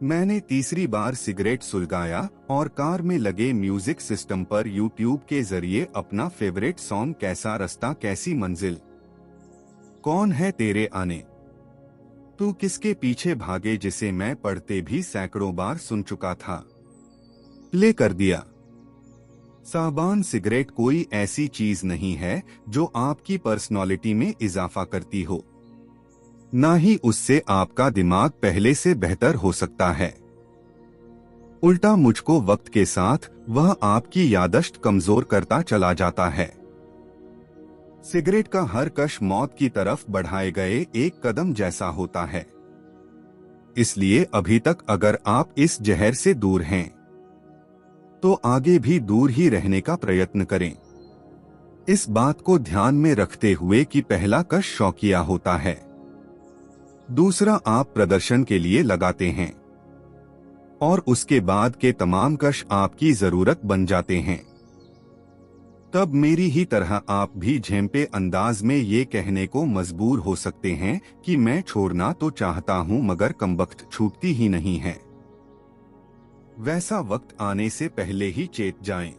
A: मैंने तीसरी बार सिगरेट सुलगाया और कार में लगे म्यूजिक सिस्टम पर यूट्यूब के जरिए अपना फेवरेट सॉन्ग कैसा रास्ता कैसी मंजिल, कौन है तेरे आने, तू किसके पीछे भागे, जिसे मैं पढ़ते भी सैकड़ों बार सुन चुका था, प्ले कर दिया। साहबान, सिगरेट कोई ऐसी चीज नहीं है जो आपकी पर्सनालिटी में इजाफा करती हो, ना ही उससे आपका दिमाग पहले से बेहतर हो सकता है। उल्टा मुझको वक्त के साथ वह आपकी याददाश्त कमजोर करता चला जाता है। सिगरेट का हर कश मौत की तरफ बढ़ाए गए एक कदम जैसा होता है। इसलिए अभी तक अगर आप इस जहर से दूर हैं तो आगे भी दूर ही रहने का प्रयत्न करें। इस बात को ध्यान में रखते हुए कि पहला कश शौकिया होता है, दूसरा आप प्रदर्शन के लिए लगाते हैं और उसके बाद के तमाम कश आपकी जरूरत बन जाते हैं। तब मेरी ही तरह आप भी झेंपे अंदाज में ये कहने को मजबूर हो सकते हैं कि मैं छोड़ना तो चाहता हूं मगर कमबख्त छूटती ही नहीं है। वैसा वक्त आने से पहले ही चेत जाएं।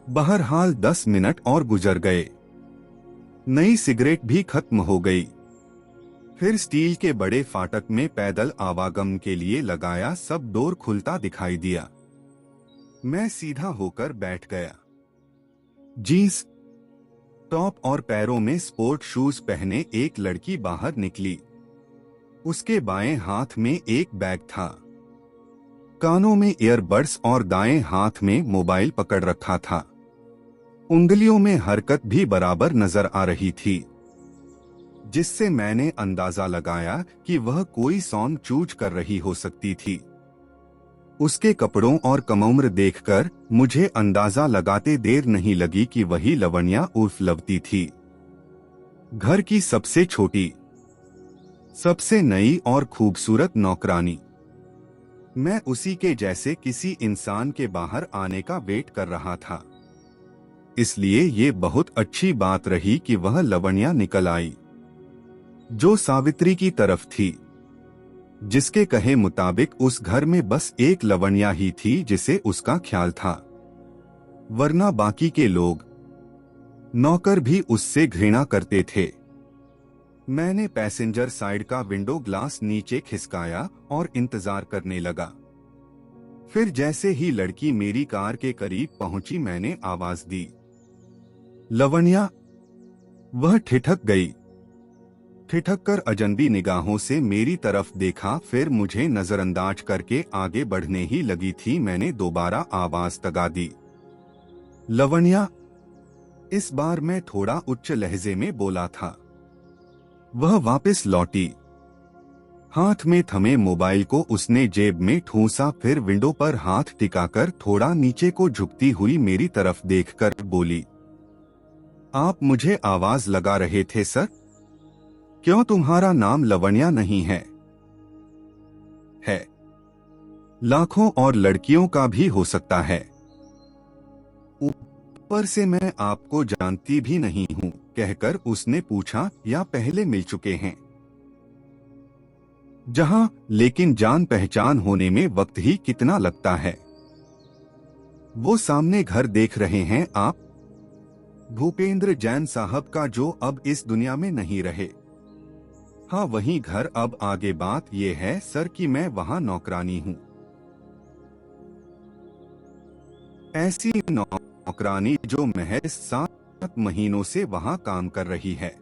A: बहरहाल 10 मिनट और गुजर गए। नई सिगरेट भी खत्म हो गई। फिर स्टील के बड़े फाटक में पैदल आवागमन के लिए लगाया सब डोर खुलता दिखाई दिया। मैं सीधा होकर बैठ गया। जींस टॉप और पैरों में स्पोर्ट शूज पहने एक लड़की बाहर निकली। उसके बाएं हाथ में एक बैग था, कानों में ईयरबड्स और दाएं हाथ में मोबाइल पकड़ रखा था। उंगलियों में हरकत भी बराबर नजर आ रही थी, जिससे मैंने अंदाजा लगाया कि वह कोई सॉन्ग चूज कर रही हो सकती थी। उसके कपड़ों और कमउम्र देखकर मुझे अंदाजा लगाते देर नहीं लगी कि वही लवण्या उर्फ लवती थी, घर की सबसे छोटी, सबसे नई और खूबसूरत नौकरानी। मैं उसी के जैसे किसी इंसान के बाहर आने का वेट कर रहा था, इसलिए ये बहुत अच्छी बात रही कि वह लवण्या निकल आई। जो सावित्री की तरफ थी, जिसके कहे मुताबिक उस घर में बस एक लवण्या ही थी जिसे उसका ख्याल था, वरना बाकी के लोग, नौकर भी उससे घृणा करते थे। मैंने पैसेंजर साइड का विंडो ग्लास नीचे खिसकाया और इंतजार करने लगा। फिर जैसे ही लड़की मेरी कार के करीब पहुंची मैंने आवाज दी, लवण्या। वह ठिठक गई। ठिठक कर अजनबी निगाहों से मेरी तरफ देखा, फिर मुझे नजरअंदाज करके आगे बढ़ने ही लगी थी। मैंने दोबारा आवाज तगा दी, लवण्या। इस बार मैं थोड़ा उच्च लहजे में बोला था। वह वापस लौटी। हाथ में थमे मोबाइल को उसने जेब में ठूंसा, फिर विंडो पर हाथ टिकाकर थोड़ा नीचे को झुकती हुई मेरी तरफ देखकर बोली, आप मुझे आवाज लगा रहे थे सर? क्यों तुम्हारा नाम लवण्या नहीं है? है। लाखों और लड़कियों का भी हो सकता है। ऊपर से मैं आपको जानती भी नहीं हूं, कहकर उसने पूछा, या पहले मिल चुके हैं? जहां लेकिन जान पहचान होने में वक्त ही कितना लगता है। वो सामने घर देख रहे हैं आप? भूपेंद्र जैन साहब का, जो अब इस दुनिया में नहीं रहे। हाँ, वही घर। अब आगे बात यह है सर कि मैं वहां नौकरानी हूं। ऐसी नौकरानी जो महज 7 महीनों से वहां काम कर रही है,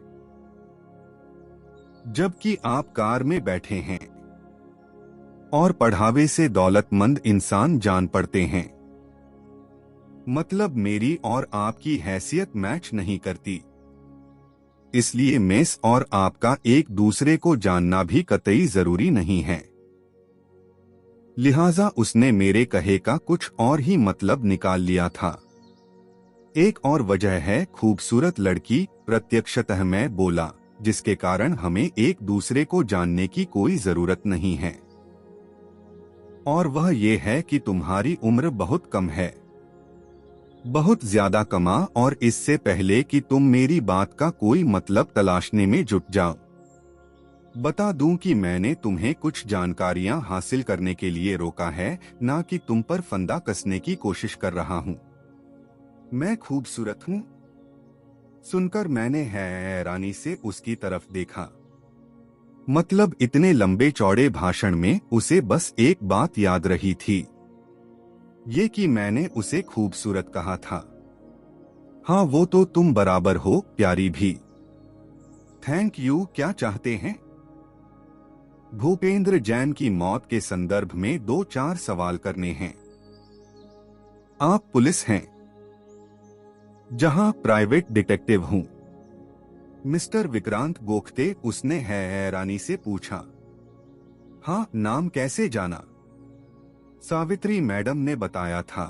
A: जबकि आप कार में बैठे हैं और पढ़ावे से दौलतमंद इंसान जान पड़ते हैं। मतलब मेरी और आपकी हैसियत मैच नहीं करती, इसलिए मेस और आपका एक दूसरे को जानना भी कतई जरूरी नहीं है। लिहाजा उसने मेरे कहे का कुछ और ही मतलब निकाल लिया था। एक और वजह है खूबसूरत लड़की, प्रत्यक्षतः मैं बोला, जिसके कारण हमें एक दूसरे को जानने की कोई जरूरत नहीं है। और वह ये है कि तुम्हारी उम्र बहुत कम है, बहुत ज्यादा कमा, और इससे पहले कि तुम मेरी बात का कोई मतलब तलाशने में जुट जाओ, बता दूं कि मैंने तुम्हें कुछ जानकारियां हासिल करने के लिए रोका है, ना कि तुम पर फंदा कसने की कोशिश कर रहा हूं। मैं खूबसूरत हूं? सुनकर मैंने हैरानी से उसकी तरफ देखा। मतलब इतने लंबे चौड़े भाषण में उसे बस एक बात याद रही थी, ये कि मैंने उसे खूबसूरत कहा था। हाँ, वो तो तुम बराबर हो, प्यारी भी। Thank you. क्या चाहते हैं? भूपेंद्र जैन की मौत के संदर्भ में 2-4 सवाल करने हैं। आप पुलिस हैं? जहां प्राइवेट डिटेक्टिव हूं। मिस्टर विक्रांत गोखते, उसने हैरानी से पूछा। हाँ, नाम कैसे जाना? सावित्री मैडम ने बताया था।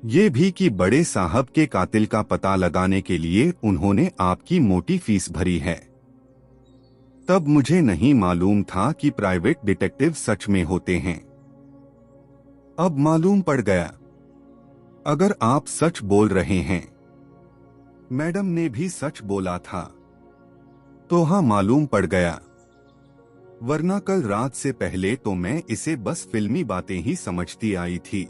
A: ये भी कि बड़े साहब के कातिल का पता लगाने के लिए उन्होंने आपकी मोटी फीस भरी है। तब मुझे नहीं मालूम था कि प्राइवेट डिटेक्टिव सच में होते हैं। अब मालूम पड़ गया। अगर आप सच बोल रहे हैं, मैडम ने भी सच बोला था, तो हाँ, मालूम पड़ गया। वरना कल रात से पहले तो मैं इसे बस फिल्मी बातें ही समझती आई थी।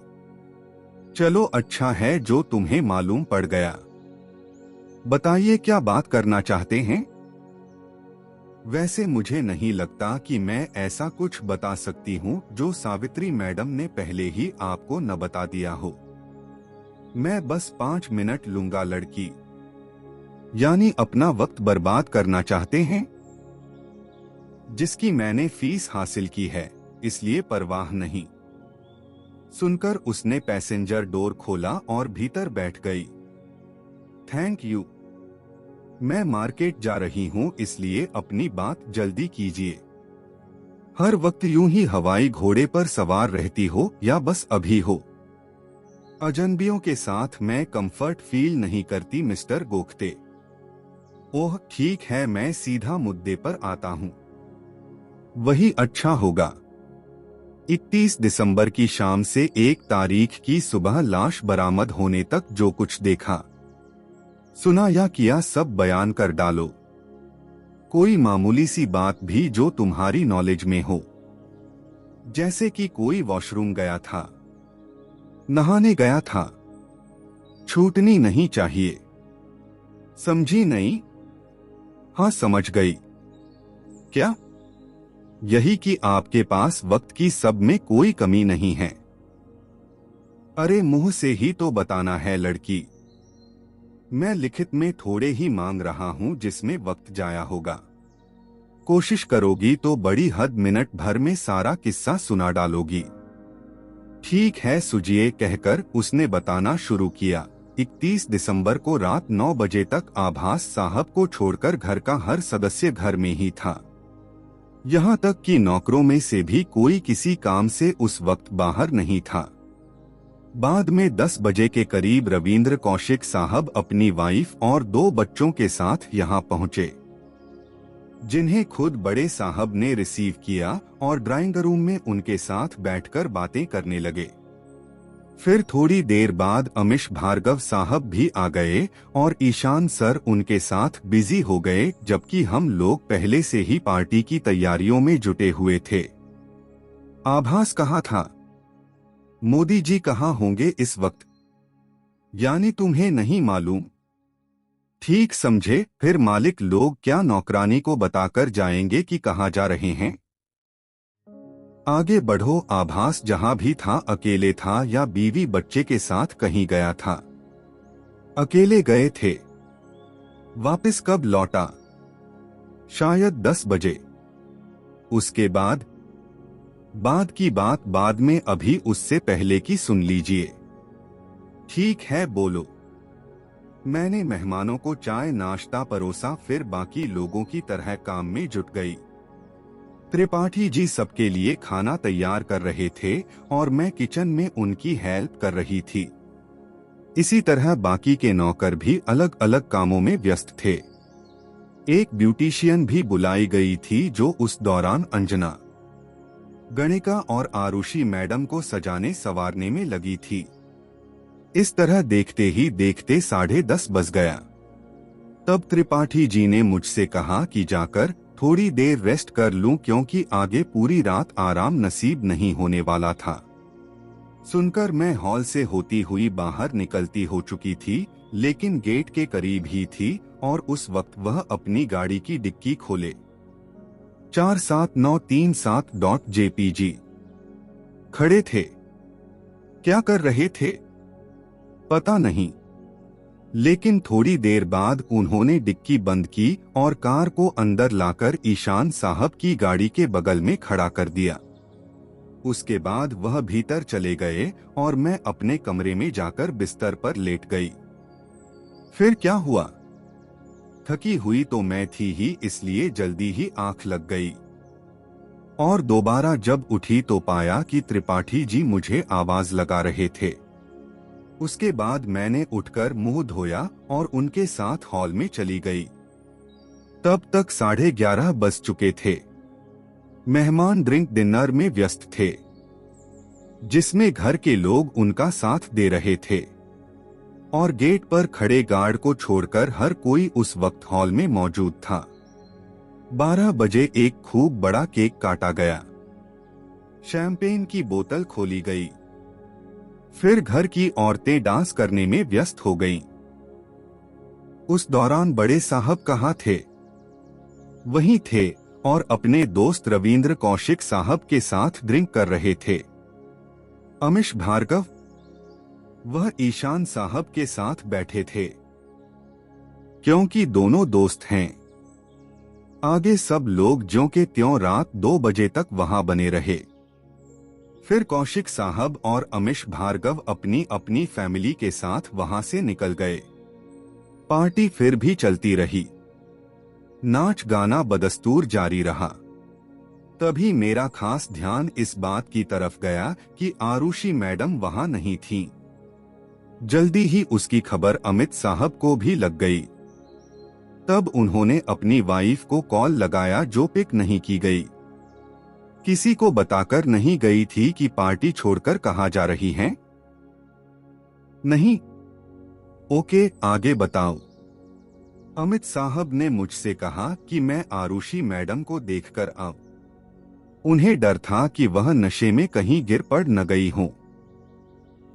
A: चलो, अच्छा है जो तुम्हें मालूम पड़ गया। बताइए, क्या बात करना चाहते हैं? वैसे मुझे नहीं लगता कि मैं ऐसा कुछ बता सकती हूँ जो सावित्री मैडम ने पहले ही आपको न बता दिया हो। मैं बस 5 मिनट लूंगा। लड़की यानी अपना वक्त बर्बाद करना चाहते हैं? जिसकी मैंने फीस हासिल की है, इसलिए परवाह नहीं। सुनकर उसने पैसेंजर डोर खोला और भीतर बैठ गई। Thank you. मैं मार्केट जा रही हूँ, इसलिए अपनी बात जल्दी कीजिए। हर वक्त यूं ही हवाई घोड़े पर सवार रहती हो या बस अभी हो? अजनबियों के साथ मैं कंफर्ट फील नहीं करती मिस्टर गोखते। ओह ठीक है, मैं सीधा मुद्दे पर आता हूँ। वही अच्छा होगा। 31 दिसंबर की शाम से 1 तारीख की सुबह लाश बरामद होने तक जो कुछ देखा, सुना या किया सब बयान कर डालो। कोई मामूली सी बात भी जो तुम्हारी नॉलेज में हो, जैसे कि कोई वॉशरूम गया था, नहाने गया था, छूटनी नहीं चाहिए। समझी नहीं? हाँ समझ गई। क्या? यही कि आपके पास वक्त की सब में कोई कमी नहीं है। अरे मुंह से ही तो बताना है लड़की। मैं लिखित में थोड़े ही मांग रहा हूं जिसमें वक्त जाया होगा। कोशिश करोगी तो बड़ी हद मिनट भर में सारा किस्सा सुना डालोगी। ठीक है सुजिए कहकर उसने बताना शुरू किया। 31 दिसंबर को रात 9 बजे तक आभास साहब को छोड़कर घर का हर सदस्य घर में ही था। यहाँ तक कि नौकरों में से भी कोई किसी काम से उस वक्त बाहर नहीं था। बाद में 10 बजे के करीब रविंद्र कौशिक साहब अपनी वाइफ और 2 बच्चों के साथ यहाँ पहुँचे, जिन्हें खुद बड़े साहब ने रिसीव किया और ड्राइंग रूम में उनके साथ बैठकर बातें करने लगे। फिर थोड़ी देर बाद अमिश भार्गव साहब भी आ गए और ईशान सर उनके साथ बिजी हो गए, जबकि हम लोग पहले से ही पार्टी की तैयारियों में जुटे हुए थे। आभास कहाँ था? मोदी जी कहाँ होंगे इस वक्त? यानी तुम्हें नहीं मालूम? ठीक समझे। फिर मालिक लोग क्या नौकरानी को बताकर जाएंगे कि कहाँ जा रहे हैं? आगे बढ़ो। आभास जहां भी था अकेले था या बीवी बच्चे के साथ कहीं गया था? अकेले गए थे। वापस कब लौटा? शायद 10 बजे। उसके बाद की बात बाद में, अभी उससे पहले की सुन लीजिए। ठीक है बोलो। मैंने मेहमानों को चाय नाश्ता परोसा, फिर बाकी लोगों की तरह काम में जुट गई। त्रिपाठी जी सबके लिए खाना तैयार कर रहे थे और मैं किचन में उनकी हेल्प कर रही थी। इसी तरह बाकी के नौकर भी अलग अलग कामों में व्यस्त थे। एक ब्यूटिशियन भी बुलाई गई थी जो उस दौरान अंजना, गणिका और आरुषि मैडम को सजाने संवारने में लगी थी। इस तरह देखते ही देखते 10:30 बज गया। तब त्रिपाठी जी ने मुझसे कहा कि जाकर थोड़ी देर रेस्ट कर लूं, क्योंकि आगे पूरी रात आराम नसीब नहीं होने वाला था। सुनकर मैं हॉल से होती हुई बाहर निकलती हो चुकी थी, लेकिन गेट के करीब ही थी और उस वक्त वह अपनी गाड़ी की डिक्की खोले 47937.jpg खड़े थे। क्या कर रहे थे पता नहीं, लेकिन थोड़ी देर बाद उन्होंने डिक्की बंद की और कार को अंदर लाकर ईशान साहब की गाड़ी के बगल में खड़ा कर दिया। उसके बाद वह भीतर चले गए और मैं अपने कमरे में जाकर बिस्तर पर लेट गई। फिर क्या हुआ? थकी हुई तो मैं थी ही, इसलिए जल्दी ही आंख लग गई और दोबारा जब उठी तो पाया कि त्रिपाठी जी मुझे आवाज लगा रहे थे। उसके बाद मैंने उठकर मुंह धोया और उनके साथ हॉल में चली गई। तब तक 11:30 बज चुके थे। मेहमान ड्रिंक डिनर में व्यस्त थे, जिसमें घर के लोग उनका साथ दे रहे थे और गेट पर खड़े गार्ड को छोड़कर हर कोई उस वक्त हॉल में मौजूद था। 12 बजे एक खूब बड़ा केक काटा गया, शैंपेन की बोतल खोली गई। फिर घर की औरतें डांस करने में व्यस्त हो गईं। उस दौरान बड़े साहब कहाँ थे? वहीं थे और अपने दोस्त रविंद्र कौशिक साहब के साथ ड्रिंक कर रहे थे। अमिश भार्गव, वह ईशान साहब के साथ बैठे थे, क्योंकि दोनों दोस्त हैं। आगे सब लोग ज्यों के त्यों रात 2 बजे तक वहां बने रहे। फिर कौशिक साहब और अमिश भार्गव अपनी अपनी फैमिली के साथ वहां से निकल गए। पार्टी फिर भी चलती रही, नाच गाना बदस्तूर जारी रहा। तभी मेरा खास ध्यान इस बात की तरफ गया कि आरुषि मैडम वहां नहीं थीं। जल्दी ही उसकी खबर अमित साहब को भी लग गई। तब उन्होंने अपनी वाइफ को कॉल लगाया, जो पिक नहीं की गई। किसी को बताकर नहीं गई थी कि पार्टी छोड़कर कहाँ जा रही हैं? नहीं। ओके, आगे बताओ। अमित साहब ने मुझसे कहा कि मैं आरुषि मैडम को देखकर अब उन्हें डर था कि वह नशे में कहीं गिर पड़ न गई हों,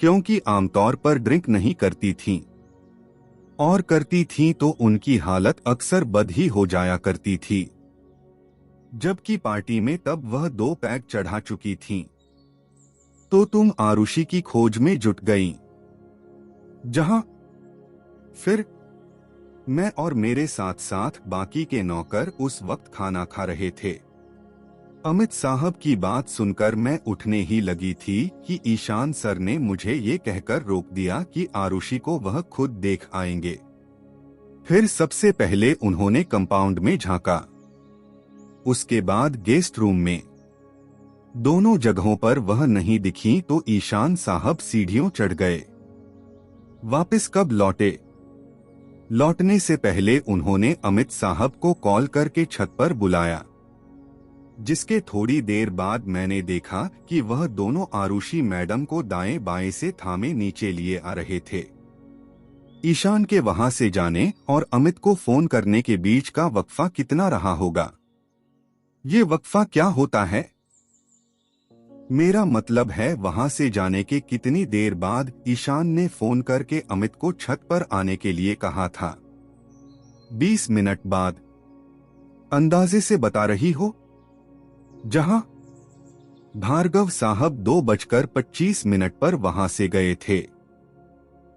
A: क्योंकि आमतौर पर ड्रिंक नहीं करती थीं, और करती थीं तो उनकी हालत अक्सर बद ही हो जाया करती थी। जबकि पार्टी में तब वह 2 पैक चढ़ा चुकी थीं। तो तुम आरुषि की खोज में जुट गईं। जहां फिर मैं और मेरे साथ साथ बाकी के नौकर उस वक्त खाना खा रहे थे। अमित साहब की बात सुनकर मैं उठने ही लगी थी कि ईशान सर ने मुझे ये कहकर रोक दिया कि आरुषि को वह खुद देख आएंगे। फिर सबसे पहले उन्होंने कंपाउंड में झांका, उसके बाद गेस्ट रूम में। दोनों जगहों पर वह नहीं दिखी तो ईशान साहब सीढ़ियों चढ़ गए। वापस कब लौटे? लौटने से पहले उन्होंने अमित साहब को कॉल करके छत पर बुलाया, जिसके थोड़ी देर बाद मैंने देखा कि वह दोनों आरुषि मैडम को दाएं बाएं से थामे नीचे लिए आ रहे थे। ईशान के वहां से जाने और अमित को फोन करने के बीच का वक्फा कितना रहा होगा? ये वक्फा क्या होता है? मेरा मतलब है वहां से जाने के कितनी देर बाद ईशान ने फोन करके अमित को छत पर आने के लिए कहा था? 20 मिनट बाद। अंदाजे से बता रही हो? जहां भार्गव साहब 2:25 पर वहां से गए थे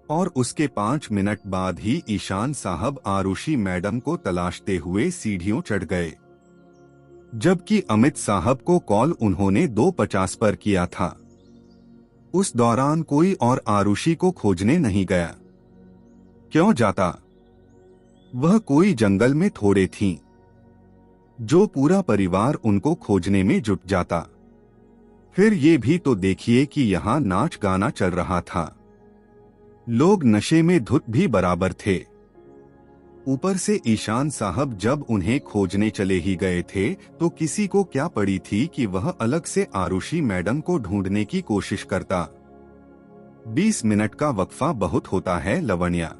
A: और उसके 5 मिनट बाद ही ईशान साहब आरुषि मैडम को तलाशते हुए सीढ़ियों चढ़ गए, जबकि अमित साहब को कॉल उन्होंने 2:50 पर किया था। उस दौरान कोई और आरुषि को खोजने नहीं गया। क्यों जाता? वह कोई जंगल में थोड़े थीं, जो पूरा परिवार उनको खोजने में जुट जाता। फिर ये भी तो देखिए कि यहाँ नाच गाना चल रहा था, लोग नशे में धुत भी बराबर थे। ऊपर से ईशान साहब जब उन्हें खोजने चले ही गए थे तो किसी को क्या पड़ी थी कि वह अलग से आरुषि मैडम को ढूंढने की कोशिश करता। 20 मिनट का वक्फा बहुत होता है लवण्या।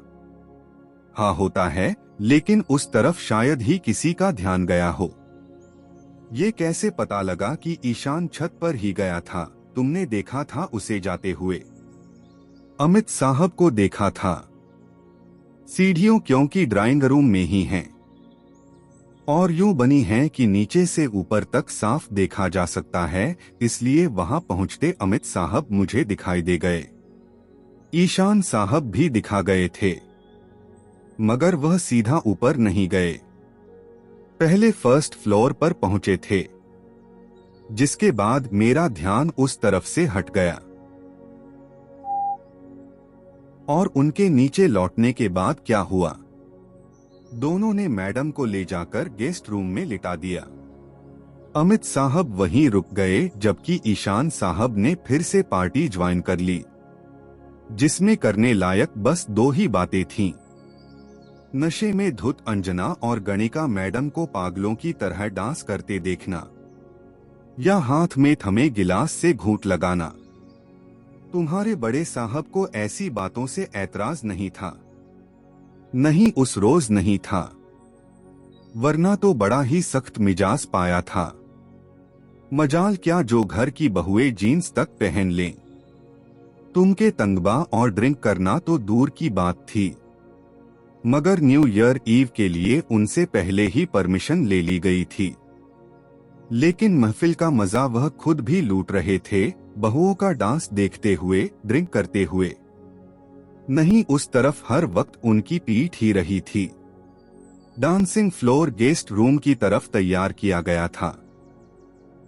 A: हाँ होता है, लेकिन उस तरफ शायद ही किसी का ध्यान गया हो। ये कैसे पता लगा कि ईशान छत पर ही गया था? तुमने देखा था उसे जाते हुए? अमित साहब को देखा था। सीढ़ियों क्योंकि ड्राइंग रूम में ही हैं और यूं बनी हैं कि नीचे से ऊपर तक साफ देखा जा सकता है, इसलिए वहां पहुंचते अमित साहब मुझे दिखाई दे गए। ईशान साहब भी दिखा गए थे, मगर वह सीधा ऊपर नहीं गए। पहले फर्स्ट फ्लोर पर पहुंचे थे, जिसके बाद मेरा ध्यान उस तरफ से हट गया और उनके नीचे लौटने के बाद क्या हुआ? दोनों ने मैडम को ले जाकर गेस्ट रूम में लिटा दिया। अमित साहब वहीं रुक गए, जबकि ईशान साहब ने फिर से पार्टी ज्वाइन कर ली, जिसमें करने लायक बस 2 ही बातें थीं। नशे में धुत अंजना और गणिका मैडम को पागलों की तरह डांस करते देखना या हाथ में थमे गिलास से घूंट लगाना। तुम्हारे बड़े साहब को ऐसी बातों से ऐतराज नहीं था, नहीं उस रोज नहीं था, वरना तो बड़ा ही सख्त मिजाज पाया था। मजाल क्या जो घर की बहुएं जीन्स तक पहन लें। तुम के तंगबा और ड्रिंक करना तो दूर की बात थी, मगर न्यू ईयर ईव के लिए उनसे पहले ही परमिशन ले ली गई थी। लेकिन महफिल का मजा वह खुद भी लूट रहे थे, बहुओं का डांस देखते हुए, ड्रिंक करते हुए। नहीं, उस तरफ हर वक्त उनकी पीठ ही रही थी। डांसिंग फ्लोर गेस्ट रूम की तरफ तैयार किया गया था,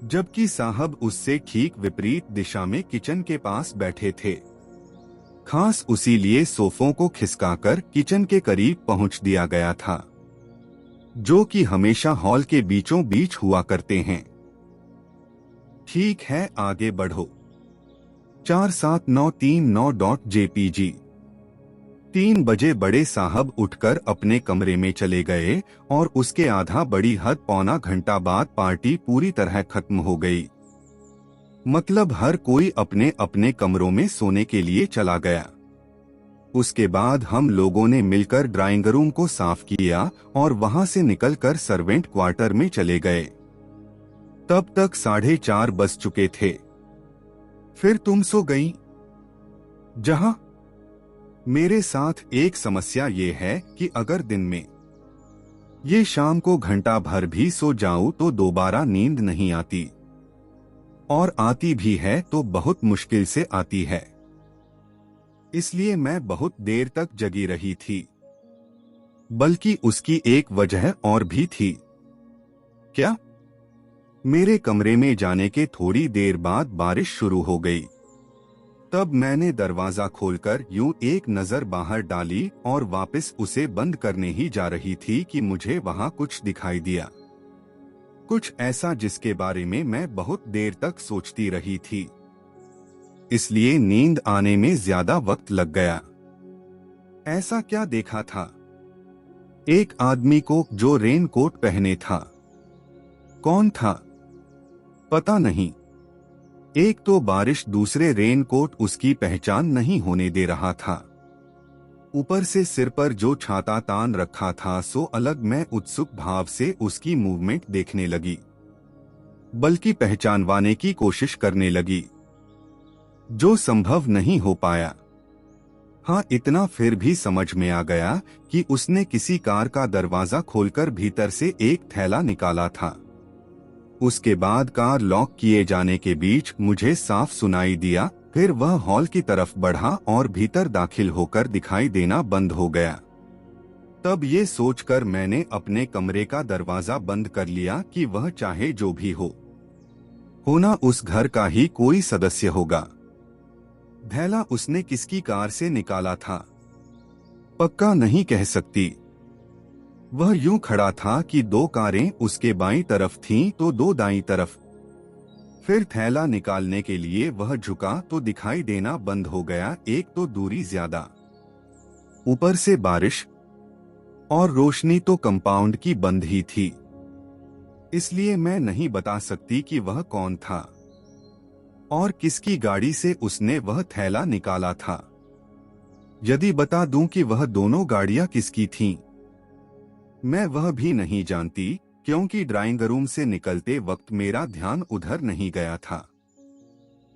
A: जबकि साहब उससे ठीक विपरीत दिशा में किचन के पास बैठे थे। खास उसी लिए सोफों को खिसकाकर किचन के करीब पहुंच दिया गया था, जो कि हमेशा हॉल के बीचों बीच हुआ करते हैं। ठीक है, आगे बढ़ो। 47939.jpg। 3 बजे बड़े साहब उठकर अपने कमरे में चले गए और उसके आधा बड़ी हद पौना घंटा बाद पार्टी पूरी तरह खत्म हो गई। मतलब हर कोई अपने अपने कमरों में सोने के लिए चला गया। उसके बाद हम लोगों ने मिलकर ड्राइंग रूम को साफ किया और वहां से निकलकर सर्वेंट क्वार्टर में चले गए। तब तक 4:30 बज चुके थे। फिर तुम सो गई। जहां मेरे साथ एक समस्या ये है कि अगर दिन में ये शाम को घंटा भर भी सो जाऊं तो दोबारा नींद नहीं आती, और आती भी है तो बहुत मुश्किल से आती है। इसलिए मैं बहुत देर तक जगी रही थी। बल्कि उसकी एक वजह और भी थी। क्या? मेरे कमरे में जाने के थोड़ी देर बाद बारिश शुरू हो गई। तब मैंने दरवाजा खोलकर यूं एक नजर बाहर डाली और वापस उसे बंद करने ही जा रही थी कि मुझे वहां कुछ दिखाई दिया। कुछ ऐसा जिसके बारे में मैं बहुत देर तक सोचती रही थी। इसलिए नींद आने में ज्यादा वक्त लग गया। ऐसा क्या देखा था? एक आदमी को जो रेन कोट पहने था। कौन था? पता नहीं। एक तो बारिश, दूसरे रेन कोट उसकी पहचान नहीं होने दे रहा था। ऊपर से सिर पर जो छाता तान रखा था सो अलग। मैं उत्सुक भाव से उसकी मूवमेंट देखने लगी, बल्कि पहचानवाने की कोशिश करने लगी, जो संभव नहीं हो पाया। हाँ, इतना फिर भी समझ में आ गया कि उसने किसी कार का दरवाजा खोलकर भीतर से एक थैला निकाला था। उसके बाद कार लॉक किए जाने के बीच मुझे साफ सुनाई दिया। फिर वह हॉल की तरफ बढ़ा और भीतर दाखिल होकर दिखाई देना बंद हो गया। तब ये सोचकर मैंने अपने कमरे का दरवाजा बंद कर लिया कि वह चाहे जो भी होना उस घर का ही कोई सदस्य होगा। थैला उसने किसकी कार से निकाला था, पक्का नहीं कह सकती। वह यूं खड़ा था कि 2 कारें उसके बाईं तरफ थीं तो 2 दाईं तरफ। फिर थैला निकालने के लिए वह झुका तो दिखाई देना बंद हो गया। एक तो दूरी ज्यादा, ऊपर से बारिश, और रोशनी तो कंपाउंड की बंद ही थी। इसलिए मैं नहीं बता सकती कि वह कौन था और किसकी गाड़ी से उसने वह थैला निकाला था। यदि बता दूं कि वह दोनों गाड़ियां किसकी थीं, मैं वह भी नहीं जानती, क्योंकि ड्राइंग रूम से निकलते वक्त मेरा ध्यान उधर नहीं गया था।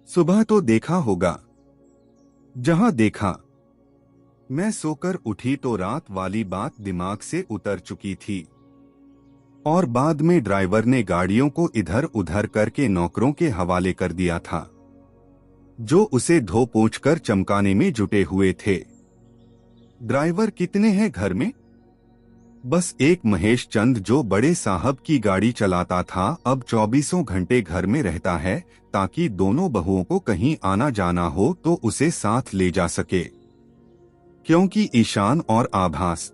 A: सुबह तो देखा होगा। जहां देखा, मैं सोकर उठी तो रात वाली बात दिमाग से उतर चुकी थी, और बाद में ड्राइवर ने गाड़ियों को इधर उधर करके नौकरों के हवाले कर दिया था, जो उसे धो पोंछ कर चमकाने में जुटे हुए थे। ड्राइवर कितने हैं घर में? बस एक महेश चंद, जो बड़े साहब की गाड़ी चलाता था, अब 24 घंटे घर में रहता है ताकि दोनों बहुओं को कहीं आना जाना हो तो उसे साथ ले जा सके। क्योंकि ईशान और आभास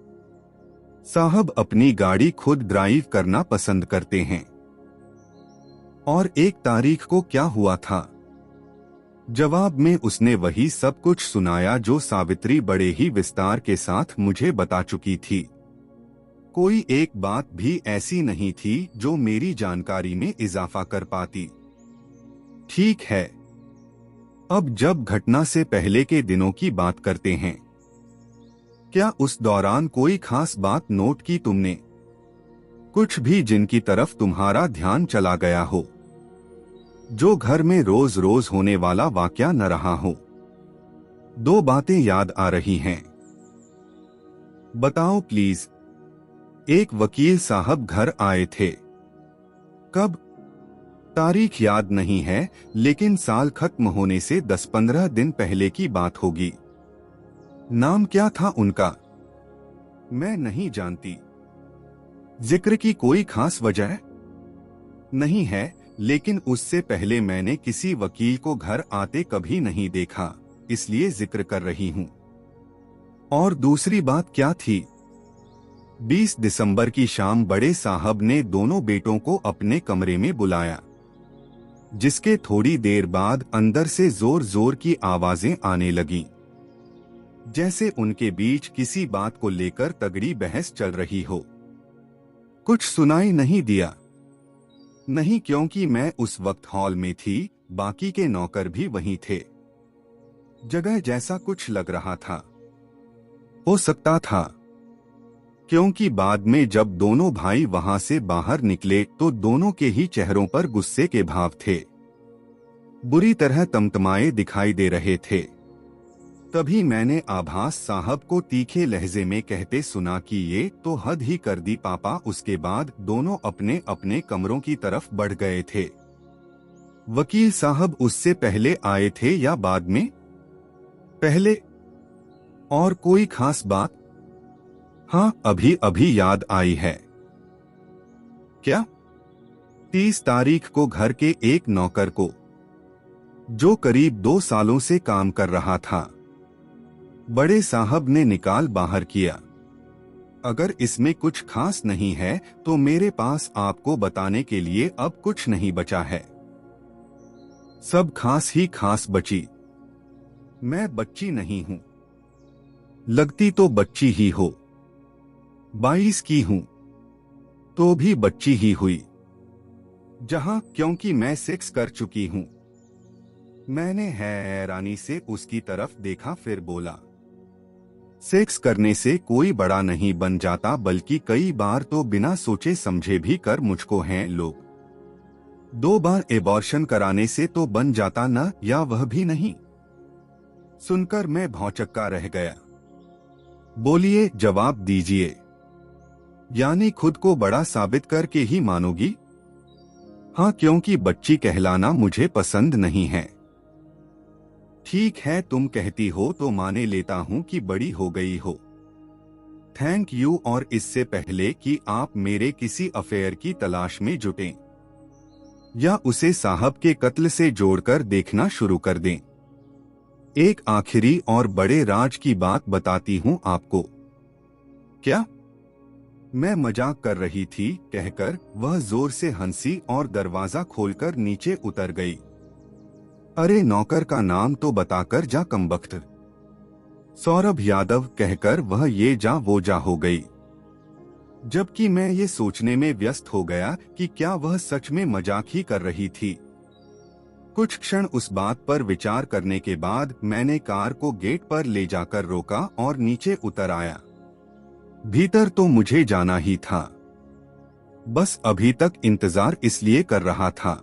A: साहब अपनी गाड़ी खुद ड्राइव करना पसंद करते हैं। और 1 तारीख को क्या हुआ था? जवाब में उसने वही सब कुछ सुनाया जो सावित्री बड़े ही विस्तार के साथ मुझे बता चुकी थी। कोई एक बात भी ऐसी नहीं थी जो मेरी जानकारी में इजाफा कर पाती। ठीक है, अब जब घटना से पहले के दिनों की बात करते हैं, क्या उस दौरान कोई खास बात नोट की तुमने? कुछ भी जिनकी तरफ तुम्हारा ध्यान चला गया हो, जो घर में रोज रोज होने वाला वाकया न रहा हो? 2 बातें याद आ रही हैं। बताओ प्लीज। एक वकील साहब घर आए थे। कब? तारीख याद नहीं है, लेकिन साल खत्म होने से 10-15 दिन पहले की बात होगी। नाम क्या था उनका? मैं नहीं जानती। जिक्र की कोई खास वजह नहीं है, लेकिन उससे पहले मैंने किसी वकील को घर आते कभी नहीं देखा, इसलिए जिक्र कर रही हूं। और दूसरी बात क्या थी? 20 दिसंबर की शाम बड़े साहब ने दोनों बेटों को अपने कमरे में बुलाया, जिसके थोड़ी देर बाद अंदर से जोर जोर की आवाजें आने लगीं, जैसे उनके बीच किसी बात को लेकर तगड़ी बहस चल रही हो। कुछ सुनाई नहीं दिया। नहीं, क्योंकि मैं उस वक्त हॉल में थी, बाकी के नौकर भी वहीं थे। जगह जैसा कुछ लग रहा था। हो सकता था, क्योंकि बाद में जब दोनों भाई वहां से बाहर निकले तो दोनों के ही चेहरों पर गुस्से के भाव थे, बुरी तरह तमतमाए दिखाई दे रहे थे। तभी मैंने आभास साहब को तीखे लहजे में कहते सुना कि ये तो हद ही कर दी पापा। उसके बाद दोनों अपने अपने कमरों की तरफ बढ़ गए थे। वकील साहब उससे पहले आए थे या बाद में? पहले। और कोई खास बात? हाँ, अभी अभी याद आई है। क्या? 30 तारीख को घर के एक नौकर को, जो करीब 2 सालों से काम कर रहा था, बड़े साहब ने निकाल बाहर किया। अगर इसमें कुछ खास नहीं है तो मेरे पास आपको बताने के लिए अब कुछ नहीं बचा है। सब खास ही खास बची। मैं बच्ची नहीं हूं। लगती तो बच्ची ही हो। 22 की हूं तो भी बच्ची ही हुई। जहां क्योंकि मैं सेक्स कर चुकी हूं। मैंने हैरानी से उसकी तरफ देखा, फिर बोला, सेक्स करने से कोई बड़ा नहीं बन जाता, बल्कि कई बार तो बिना सोचे समझे भी कर मुझको हैं लोग। 2 बार एबॉर्शन कराने से तो बन जाता ना, या वह भी नहीं? सुनकर मैं भौचक्का रह गया। बोलिए, जवाब दीजिए। यानी खुद को बड़ा साबित करके ही मानोगी? हाँ, क्योंकि बच्ची कहलाना मुझे पसंद नहीं है। ठीक है, तुम कहती हो तो माने लेता हूँ कि बड़ी हो गई हो। Thank you. और इससे पहले कि आप मेरे किसी अफेयर की तलाश में जुटें या उसे साहब के कत्ल से जोड़कर देखना शुरू कर दें, एक आखिरी और बड़े राज की बात बताती हूँ आपको। क्या? मैं मजाक कर रही थी, कहकर वह जोर से हंसी और दरवाजा खोलकर नीचे उतर गई। अरे नौकर का नाम तो बताकर जा कमबख्त। सौरभ यादव कहकर वह ये जा वो जा हो गई, जबकि मैं ये सोचने में व्यस्त हो गया कि क्या वह सच में मजाक ही कर रही थी। कुछ क्षण उस बात पर विचार करने के बाद मैंने कार को गेट पर ले जाकर रोका और नीचे उतर आया। भीतर तो मुझे जाना ही था, बस अभी तक इंतजार इसलिए कर रहा था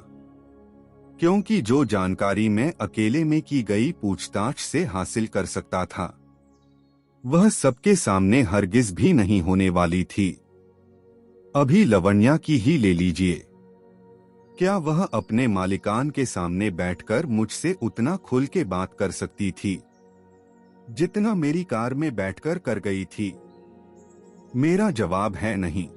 A: क्योंकि जो जानकारी मैं अकेले में की गई पूछताछ से हासिल कर सकता था, वह सबके सामने हरगिज भी नहीं होने वाली थी। अभी लवण्या की ही ले लीजिए। क्या वह अपने मालिकान के सामने बैठकर मुझसे उतना खुल के बात कर सकती थी जितना मेरी कार में बैठकर कर गई थी? मेरा जवाब है नहीं।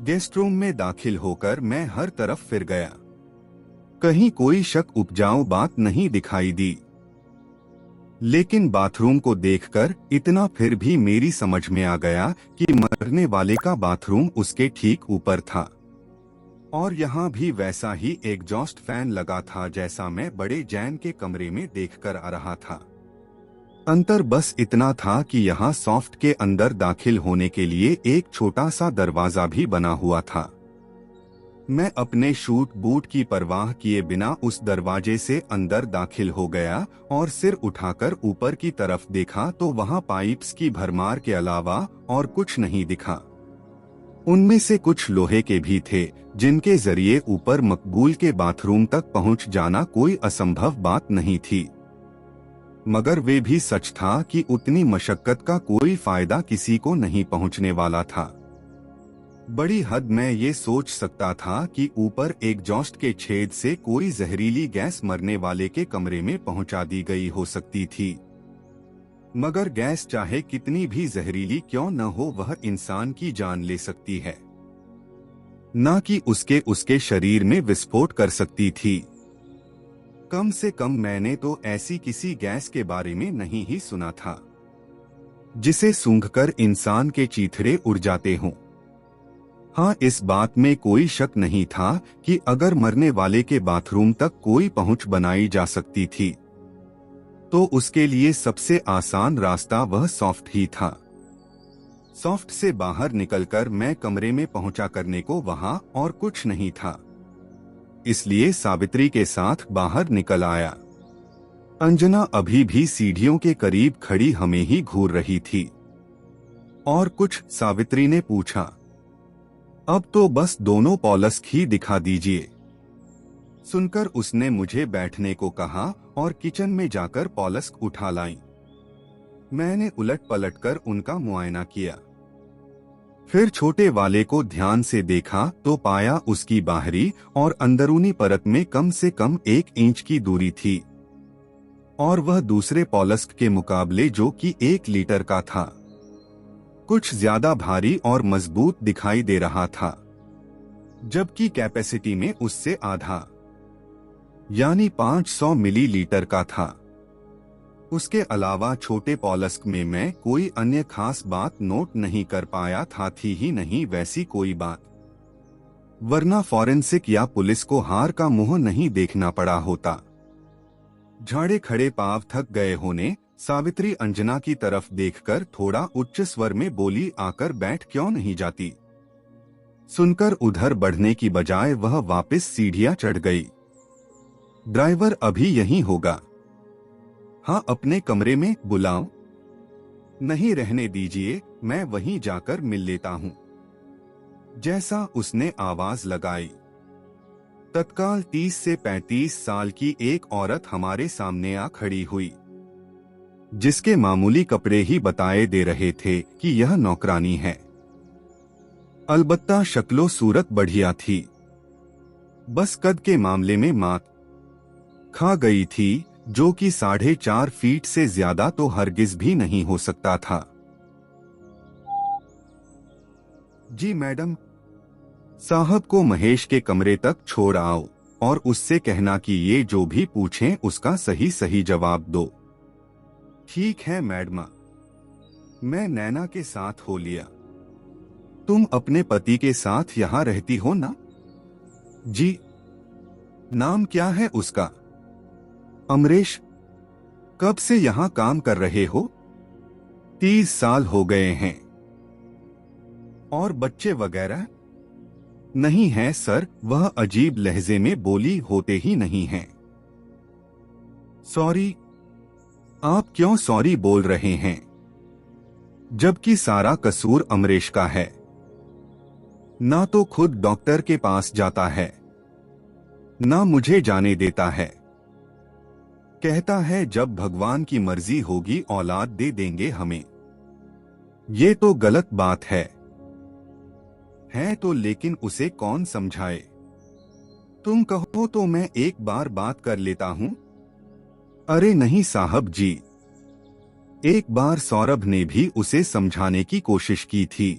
A: गेस्ट रूम में दाखिल होकर मैं हर तरफ फिर गया। कहीं कोई शक उपजाऊ बात नहीं दिखाई दी, लेकिन बाथरूम को देखकर इतना फिर भी मेरी समझ में आ गया कि मरने वाले का बाथरूम उसके ठीक ऊपर था, और यहाँ भी वैसा ही एग्जॉस्ट फैन लगा था जैसा मैं बड़े जैन के कमरे में देखकर आ रहा था। अंतर बस इतना था कि यहाँ सॉफ्ट के अंदर दाखिल होने के लिए एक छोटा सा दरवाजा भी बना हुआ था। मैं अपने शूट बूट की परवाह किए बिना उस दरवाजे से अंदर दाखिल हो गया और सिर उठाकर ऊपर की तरफ देखा तो वहाँ पाइप्स की भरमार के अलावा और कुछ नहीं दिखा। उनमें से कुछ लोहे के भी थे, जिनके जरिए ऊपर मकबूल के बाथरूम तक पहुंच जाना कोई असंभव बात नहीं थी। मगर वे भी सच था कि उतनी मशक्कत का कोई फायदा किसी को नहीं पहुंचने वाला था। बड़ी हद मैं ये सोच सकता था कि ऊपर एग्जॉस्ट के छेद से कोई जहरीली गैस मरने वाले के कमरे में पहुंचा दी गई हो सकती थी, मगर गैस चाहे कितनी भी जहरीली क्यों न हो वह इंसान की जान ले सकती है, न कि उसके शरीर में विस्फोट कर सकती थी। कम से कम मैंने तो ऐसी किसी गैस के बारे में नहीं ही सुना था जिसे सूंघकर इंसान के चीथड़े उड़ जाते हों। हाँ, इस बात में कोई शक नहीं था कि अगर मरने वाले के बाथरूम तक कोई पहुंच बनाई जा सकती थी तो उसके लिए सबसे आसान रास्ता वह सॉफ्ट ही था। सॉफ्ट से बाहर निकलकर मैं कमरे में पहुंचा करने को वहां और कुछ नहीं था, इसलिए सावित्री के साथ बाहर निकल आया। अंजना अभी भी सीढ़ियों के करीब खड़ी हमें ही घूर रही थी। और कुछ? सावित्री ने पूछा। अब तो बस दोनों पॉलस्क ही दिखा दीजिए। सुनकर उसने मुझे बैठने को कहा और किचन में जाकर पॉलस्क उठा लाई। मैंने उलट पलट कर उनका मुआयना किया, फिर छोटे वाले को ध्यान से देखा तो पाया उसकी बाहरी और अंदरूनी परत में कम से कम 1 इंच की दूरी थी, और वह दूसरे पॉलस्क के मुकाबले, जो कि 1 लीटर का था, कुछ ज्यादा भारी और मजबूत दिखाई दे रहा था, जबकि कैपेसिटी में उससे आधा यानी 500 मिलीलीटर का था। उसके अलावा छोटे पॉलस्क में मैं कोई अन्य खास बात नोट नहीं कर पाया था, थी ही नहीं वैसी कोई बात, वरना फॉरेंसिक या पुलिस को हार का मुंह नहीं देखना पड़ा होता। झाड़े खड़े पांव थक गए होने सावित्री अंजना की तरफ देखकर थोड़ा उच्च स्वर में बोली, आकर बैठ क्यों नहीं जाती? सुनकर उधर बढ़ने की बजाय वह वापस सीढ़ियां चढ़ गई। ड्राइवर अभी यहीं होगा। हाँ, अपने कमरे में बुलाओ। नहीं, रहने दीजिए, मैं वहीं जाकर मिल लेता हूँ। जैसा उसने आवाज लगाई, तत्काल 30 से 35 साल की एक औरत हमारे सामने आ खड़ी हुई, जिसके मामूली कपड़े ही बताए दे रहे थे कि यह नौकरानी है। अलबत्ता शक्लो सूरत बढ़िया थी, बस कद के मामले में मात खा गई थी, जो कि 4.5 फीट से ज्यादा तो हरगिज भी नहीं हो सकता था। जी मैडम, साहब को महेश के कमरे तक छोड़ आओ और उससे कहना कि ये जो भी पूछें उसका सही सही जवाब दो। ठीक है मैडमा, मैं नैना के साथ हो लिया। तुम अपने पति के साथ यहाँ रहती हो ना? जी। नाम क्या है उसका? अमरेश। कब से यहाँ काम कर रहे हो? 30 साल हो गए हैं। और बच्चे वगैरह? नहीं है सर, वह अजीब लहजे में बोली, होते ही नहीं हैं। सॉरी। आप क्यों सॉरी बोल रहे हैं, जबकि सारा कसूर अमरेश का है? ना तो खुद डॉक्टर के पास जाता है, ना मुझे जाने देता है। कहता है जब भगवान की मर्जी होगी औलाद दे देंगे हमें। ये तो गलत बात है तो, लेकिन उसे कौन समझाए? तुम कहो तो मैं एक बार बात कर लेता हूं। अरे नहीं साहब जी। एक बार सौरभ ने भी उसे समझाने की कोशिश की थी,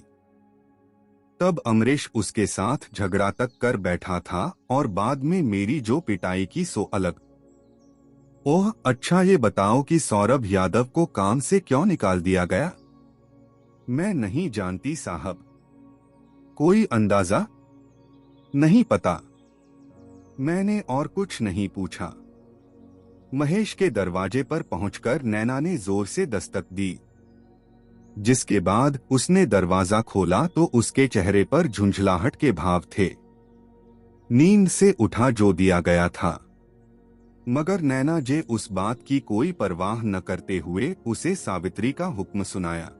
A: तब अमरीश उसके साथ झगड़ा तक कर बैठा था और बाद में मेरी जो पिटाई की सो अलग। ओह अच्छा, ये बताओ कि सौरभ यादव को काम से क्यों निकाल दिया गया? मैं नहीं जानती साहब। कोई अंदाजा? नहीं पता। मैंने और कुछ नहीं पूछा। महेश के दरवाजे पर पहुंचकर नैना ने जोर से दस्तक दी, जिसके बाद उसने दरवाजा खोला तो उसके चेहरे पर झुंझलाहट के भाव थे। नींद से उठा जो दिया गया था, मगर नैना जे उस बात की कोई परवाह न करते हुए उसे सावित्री का हुक्म सुनाया।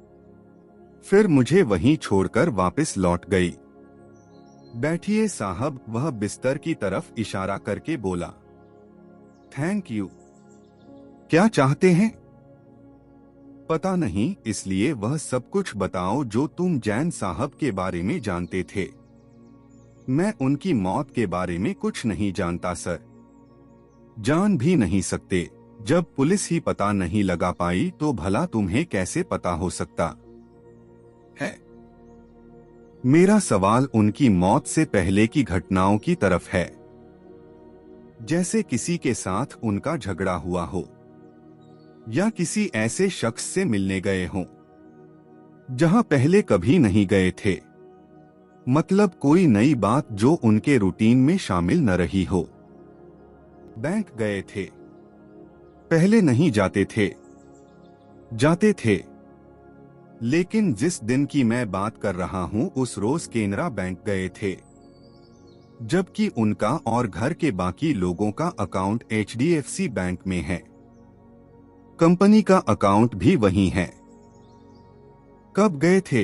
A: फिर मुझे वहीं छोड़कर वापस लौट गई। बैठिए साहब, वह बिस्तर की तरफ इशारा करके बोला। Thank you. क्या चाहते हैं? पता नहीं, इसलिए वह सब कुछ बताओ जो तुम जैन साहब के बारे में जानते थे। मैं उनकी मौत के बारे में कुछ नहीं जानता सर। जान भी नहीं सकते। जब पुलिस ही पता नहीं लगा पाई तो भला तुम्हें कैसे पता हो सकता है? मेरा सवाल उनकी मौत से पहले की घटनाओं की तरफ है। जैसे किसी के साथ उनका झगड़ा हुआ हो या किसी ऐसे शख्स से मिलने गए हों जहां पहले कभी नहीं गए थे। मतलब कोई नई बात जो उनके रूटीन में शामिल न रही हो। बैंक गए थे? पहले नहीं जाते थे। जाते थे, लेकिन जिस दिन की मैं बात कर रहा हूं उस रोज केनरा बैंक गए थे, जबकि उनका और घर के बाकी लोगों का अकाउंट HDFC बैंक में है। कंपनी का अकाउंट भी वही है। कब गए थे?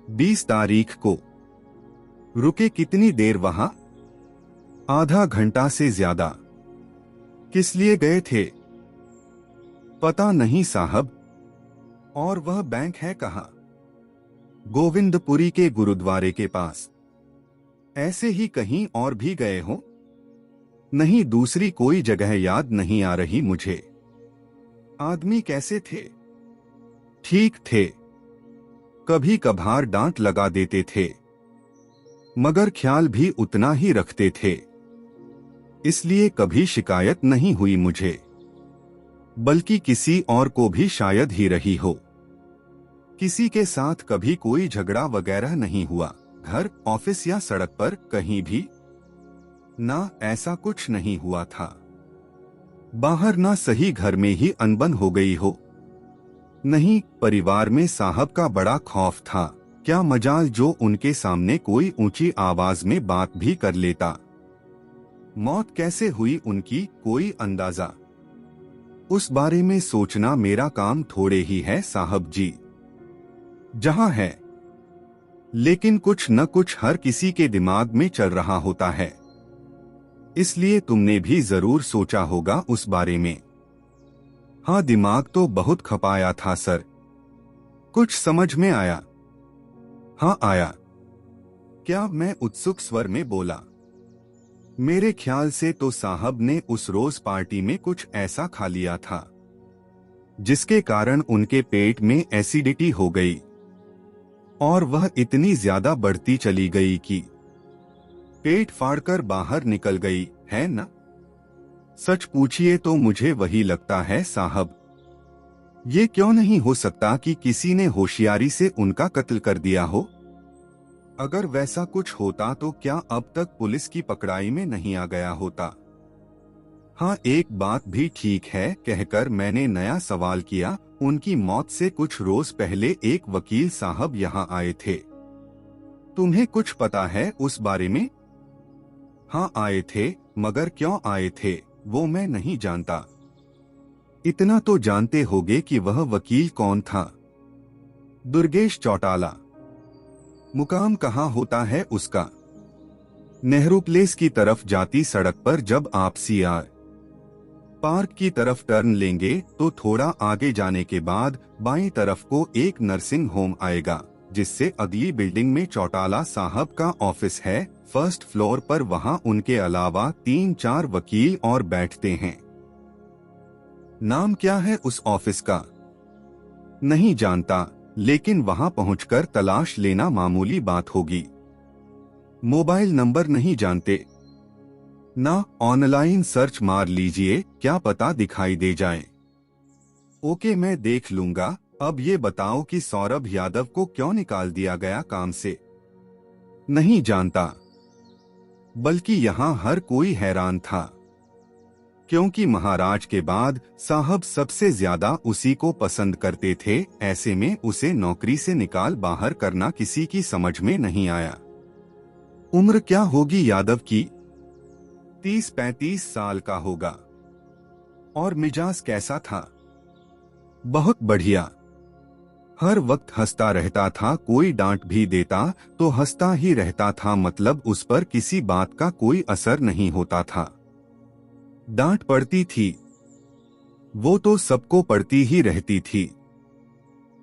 A: 20 तारीख को। रुके कितनी देर वहां? आधा घंटा से ज्यादा। किस लिए गए थे? पता नहीं साहब। और वह बैंक है कहाँ? गोविंदपुरी के गुरुद्वारे के पास। ऐसे ही कहीं और भी गए हो? नहीं, दूसरी कोई जगह याद नहीं आ रही मुझे। आदमी कैसे थे? ठीक थे। कभी कभार डांट लगा देते थे, मगर ख्याल भी उतना ही रखते थे, इसलिए कभी शिकायत नहीं हुई मुझे। बल्कि किसी और को भी शायद ही रही हो। किसी के साथ कभी कोई झगड़ा वगैरह नहीं हुआ, घर, ऑफिस या सड़क पर कहीं भी? ना, ऐसा कुछ नहीं हुआ था। बाहर ना सही घर में ही अनबन हो गई हो? नहीं, परिवार में साहब का बड़ा खौफ था। क्या मजाल जो उनके सामने कोई ऊंची आवाज में बात भी कर लेता। मौत कैसे हुई उनकी, कोई अंदाजा? उस बारे में सोचना मेरा काम थोड़े ही है साहब जी। जहां है, लेकिन कुछ न कुछ हर किसी के दिमाग में चल रहा होता है, इसलिए तुमने भी जरूर सोचा होगा उस बारे में। हाँ, दिमाग तो बहुत खपाया था सर। कुछ समझ में आया? हाँ आया। क्या? मैं उत्सुक स्वर में बोला। मेरे ख्याल से तो साहब ने उस रोज पार्टी में कुछ ऐसा खा लिया था जिसके कारण उनके पेट में एसिडिटी हो गई और वह इतनी ज्यादा बढ़ती चली गई कि पेट फाड़कर बाहर निकल गई, है ना? सच पूछिए तो मुझे वही लगता है साहब। ये क्यों नहीं हो सकता कि किसी ने होशियारी से उनका कत्ल कर दिया हो? अगर वैसा कुछ होता तो क्या अब तक पुलिस की पकड़ाई में नहीं आ गया होता? हाँ, एक बात भी ठीक है, कहकर मैंने नया सवाल किया। उनकी मौत से कुछ रोज पहले एक वकील साहब यहाँ आए थे। तुम्हें कुछ पता है उस बारे में? हाँ आए थे, मगर क्यों आए थे वो मैं नहीं जानता। इतना तो जानते होगे कि वह वकील कौन था? दुर्गेश चौटाला। मुकाम कहाँ होता है उसका? नेहरू प्लेस की तरफ जाती सड़क पर जब आप सीआर पार्क की तरफ टर्न लेंगे तो थोड़ा आगे जाने के बाद बाईं तरफ को एक नर्सिंग होम आएगा, जिससे अगली बिल्डिंग में चौटाला साहब का ऑफिस है। फर्स्ट फ्लोर पर वहां उनके अलावा 3-4 वकील और बैठते हैं। नाम क्या है उस ऑफिस का? नहीं जानता। लेकिन वहां पहुंचकर तलाश लेना मामूली बात होगी। मोबाइल नंबर नहीं जानते ना, ऑनलाइन सर्च मार लीजिए, क्या पता दिखाई दे जाए। ओके, मैं देख लूंगा। अब ये बताओ कि सौरभ यादव को क्यों निकाल दिया गया काम से? नहीं जानता, बल्कि यहाँ हर कोई हैरान था, क्योंकि महाराज के बाद साहब सबसे ज्यादा उसी को पसंद करते थे। ऐसे में उसे नौकरी से निकाल बाहर करना किसी की समझ में नहीं आया। उम्र क्या होगी यादव की? 30-35 साल का होगा। और मिजाज कैसा था? बहुत बढ़िया, हर वक्त हंसता रहता था। कोई डांट भी देता तो हंसता ही रहता था, मतलब उस पर किसी बात का कोई असर नहीं होता था। डांट पड़ती थी वो तो सबको पड़ती ही रहती थी।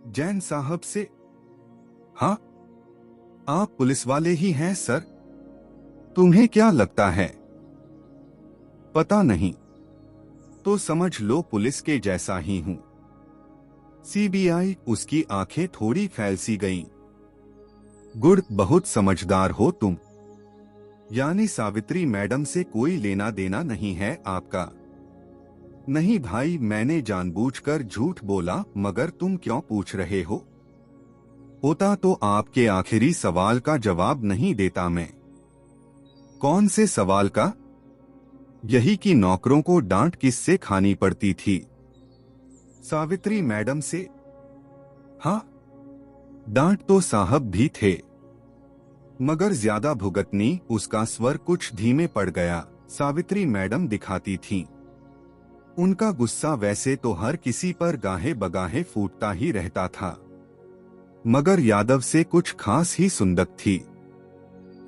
A: जैन साहब से? हाँ, आप पुलिस वाले ही हैं सर। तुम्हें क्या लगता है? पता नहीं, तो समझ लो पुलिस के जैसा ही हूं। सीबीआई? उसकी आंखें थोड़ी फैल सी गईं। गुड, बहुत समझदार हो तुम। यानी सावित्री मैडम से कोई लेना देना नहीं है आपका? नहीं भाई, मैंने जानबूझकर झूठ बोला, मगर तुम क्यों पूछ रहे हो? होता तो आपके आखिरी सवाल का जवाब नहीं देता मैं। कौन से सवाल का? यही कि नौकरों को डांट किससे खानी पड़ती थी? सावित्री मैडम से। हाँ, डांट तो साहब भी थे, मगर ज्यादा भुगतनी। उसका स्वर कुछ धीमे पड़ गया। सावित्री मैडम दिखाती थीं। उनका गुस्सा वैसे तो हर किसी पर गाहे बगाहे फूटता ही रहता था, मगर यादव से कुछ खास ही सुंदक थी।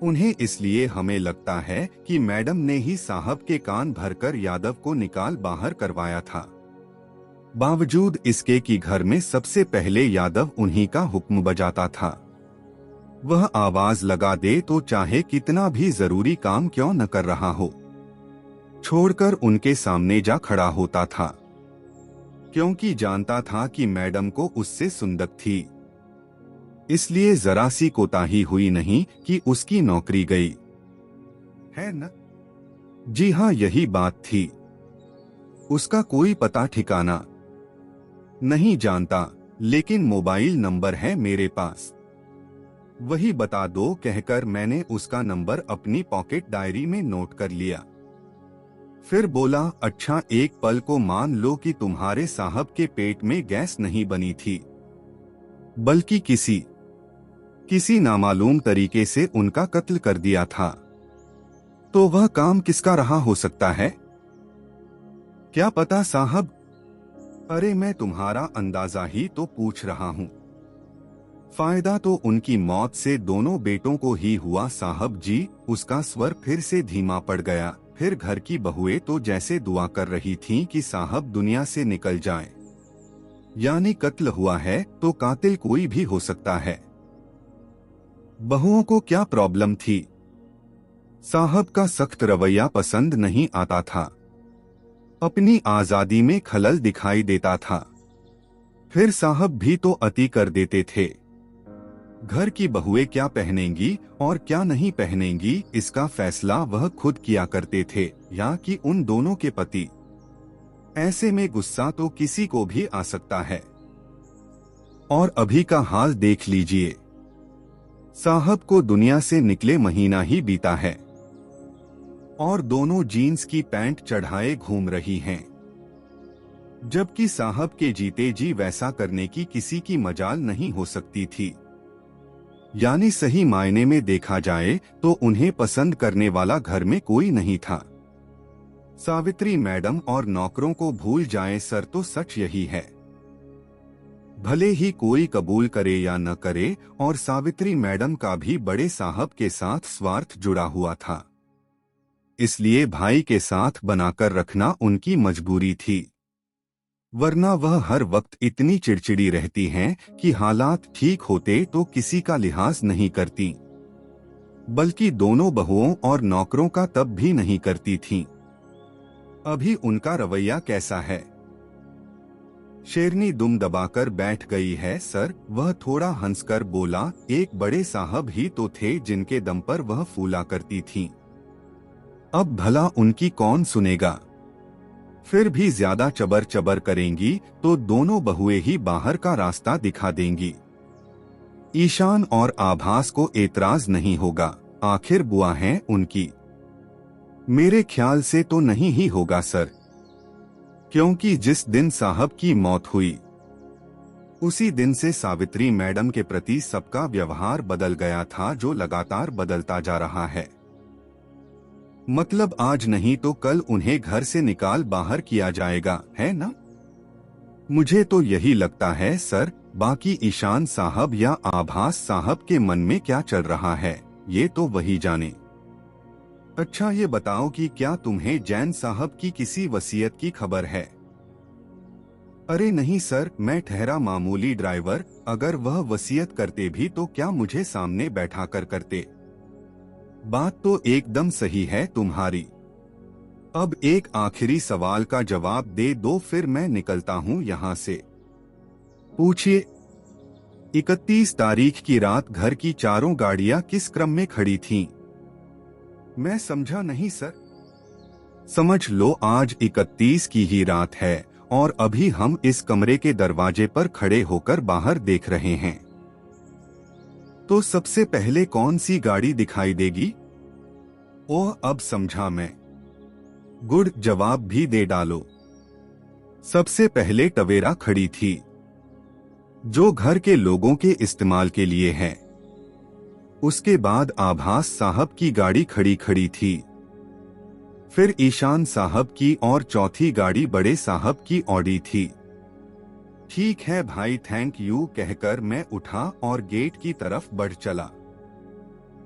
A: उन्हें इसलिए हमें लगता है कि मैडम ने ही साहब के कान भरकर यादव को निकाल बाहर करवाया था। बावजूद इसके कि घर में सबसे पहले यादव उन्हीं का हुक्म बजाता था। वह आवाज लगा दे तो चाहे कितना भी जरूरी काम क्यों न कर रहा हो, छोड़कर उनके सामने जा खड़ा होता था, क्योंकि जानता था कि मैडम को उससे सुंदक थी। इसलिए जरा सी कोताही हुई नहीं कि उसकी नौकरी गई, है न? जी हाँ, यही बात थी। उसका कोई पता ठिकाना नहीं जानता, लेकिन मोबाइल नंबर है मेरे पास, वही बता दो कहकर मैंने उसका नंबर अपनी पॉकेट डायरी में नोट कर लिया। फिर बोला, अच्छा एक पल को मान लो कि तुम्हारे साहब के पेट में गैस नहीं बनी थी, बल्कि किसी नामालूम तरीके से उनका कत्ल कर दिया था, तो वह काम किसका रहा हो सकता है? क्या पता साहब। अरे मैं तुम्हारा अंदाजा ही तो पूछ रहा हूँ। फायदा तो उनकी मौत से दोनों बेटों को ही हुआ साहब जी। उसका स्वर फिर से धीमा पड़ गया। फिर घर की बहुएं तो जैसे दुआ कर रही थीं कि साहब दुनिया से निकल जाएं। यानी कत्ल हुआ है तो कातिल कोई भी हो सकता है। बहुओं को क्या प्रॉब्लम थी? साहब का सख्त रवैया पसंद नहीं आता था, अपनी आजादी में खलल दिखाई देता था। फिर साहब भी तो अति कर देते थे। घर की बहुएं क्या पहनेंगी और क्या नहीं पहनेंगी, इसका फैसला वह खुद किया करते थे, या कि उन दोनों के पति। ऐसे में गुस्सा तो किसी को भी आ सकता है। और अभी का हाल देख लीजिए, साहब को दुनिया से निकले महीना ही बीता है और दोनों जीन्स की पैंट चढ़ाए घूम रही हैं, जबकि साहब के जीते जी वैसा करने की किसी की मजाल नहीं हो सकती थी। यानी सही मायने में देखा जाए तो उन्हें पसंद करने वाला घर में कोई नहीं था। सावित्री मैडम और नौकरों को भूल जाएं सर, तो सच यही है। भले ही कोई कबूल करे या न करे, और सावित्री मैडम का भी बड़े साहब के साथ स्वार्थ जुड़ा हुआ था, इसलिए भाई के साथ बनाकर रखना उनकी मजबूरी थी। वरना वह हर वक्त इतनी चिड़चिड़ी रहती हैं कि हालात ठीक होते तो किसी का लिहाज नहीं करती, बल्कि दोनों बहुओं और नौकरों का तब भी नहीं करती थीं। अभी उनका रवैया कैसा है? शेरनी दुम दबाकर बैठ गई है सर। वह थोड़ा हंसकर बोला, एक बड़े साहब ही तो थे जिनके दम पर वह फूला करती थीं। अब भला उनकी कौन सुनेगा। फिर भी ज्यादा चबर चबर करेंगी तो दोनों बहुएं ही बाहर का रास्ता दिखा देंगी। ईशान और आभास को एतराज नहीं होगा, आखिर बुआ हैं उनकी। मेरे ख्याल से तो नहीं ही होगा सर, क्योंकि जिस दिन साहब की मौत हुई उसी दिन से सावित्री मैडम के प्रति सबका व्यवहार बदल गया था, जो लगातार बदलता जा रहा है। मतलब आज नहीं तो कल उन्हें घर से निकाल बाहर किया जाएगा, है ना? मुझे तो यही लगता है सर। बाकी ईशान साहब या आभास साहब के मन में क्या चल रहा है ये तो वही जाने। अच्छा ये बताओ कि क्या तुम्हें जैन साहब की किसी वसीयत की खबर है? अरे नहीं सर, मैं ठहरा मामूली ड्राइवर। अगर वह वसीयत करते भी तो क्या मुझे सामने बैठा कर करते? बात तो एकदम सही है तुम्हारी। अब एक आखिरी सवाल का जवाब दे दो, फिर मैं निकलता हूँ यहाँ से। पूछिए। 31 तारीख की रात घर की चारों गाड़ियां किस क्रम में खड़ी थीं? मैं समझा नहीं सर। समझ लो आज 31 की ही रात है और अभी हम इस कमरे के दरवाजे पर खड़े होकर बाहर देख रहे हैं। तो सबसे पहले कौन सी गाड़ी दिखाई देगी? ओह अब समझा मैं। गुड, जवाब भी दे डालो। सबसे पहले टवेरा खड़ी थी, जो घर के लोगों के इस्तेमाल के लिए है। उसके बाद आभास साहब की गाड़ी खड़ी खड़ी थी, फिर ईशान साहब की और चौथी गाड़ी बड़े साहब की ऑडी थी। ठीक है भाई, थैंक यू कहकर मैं उठा और गेट की तरफ बढ़ चला।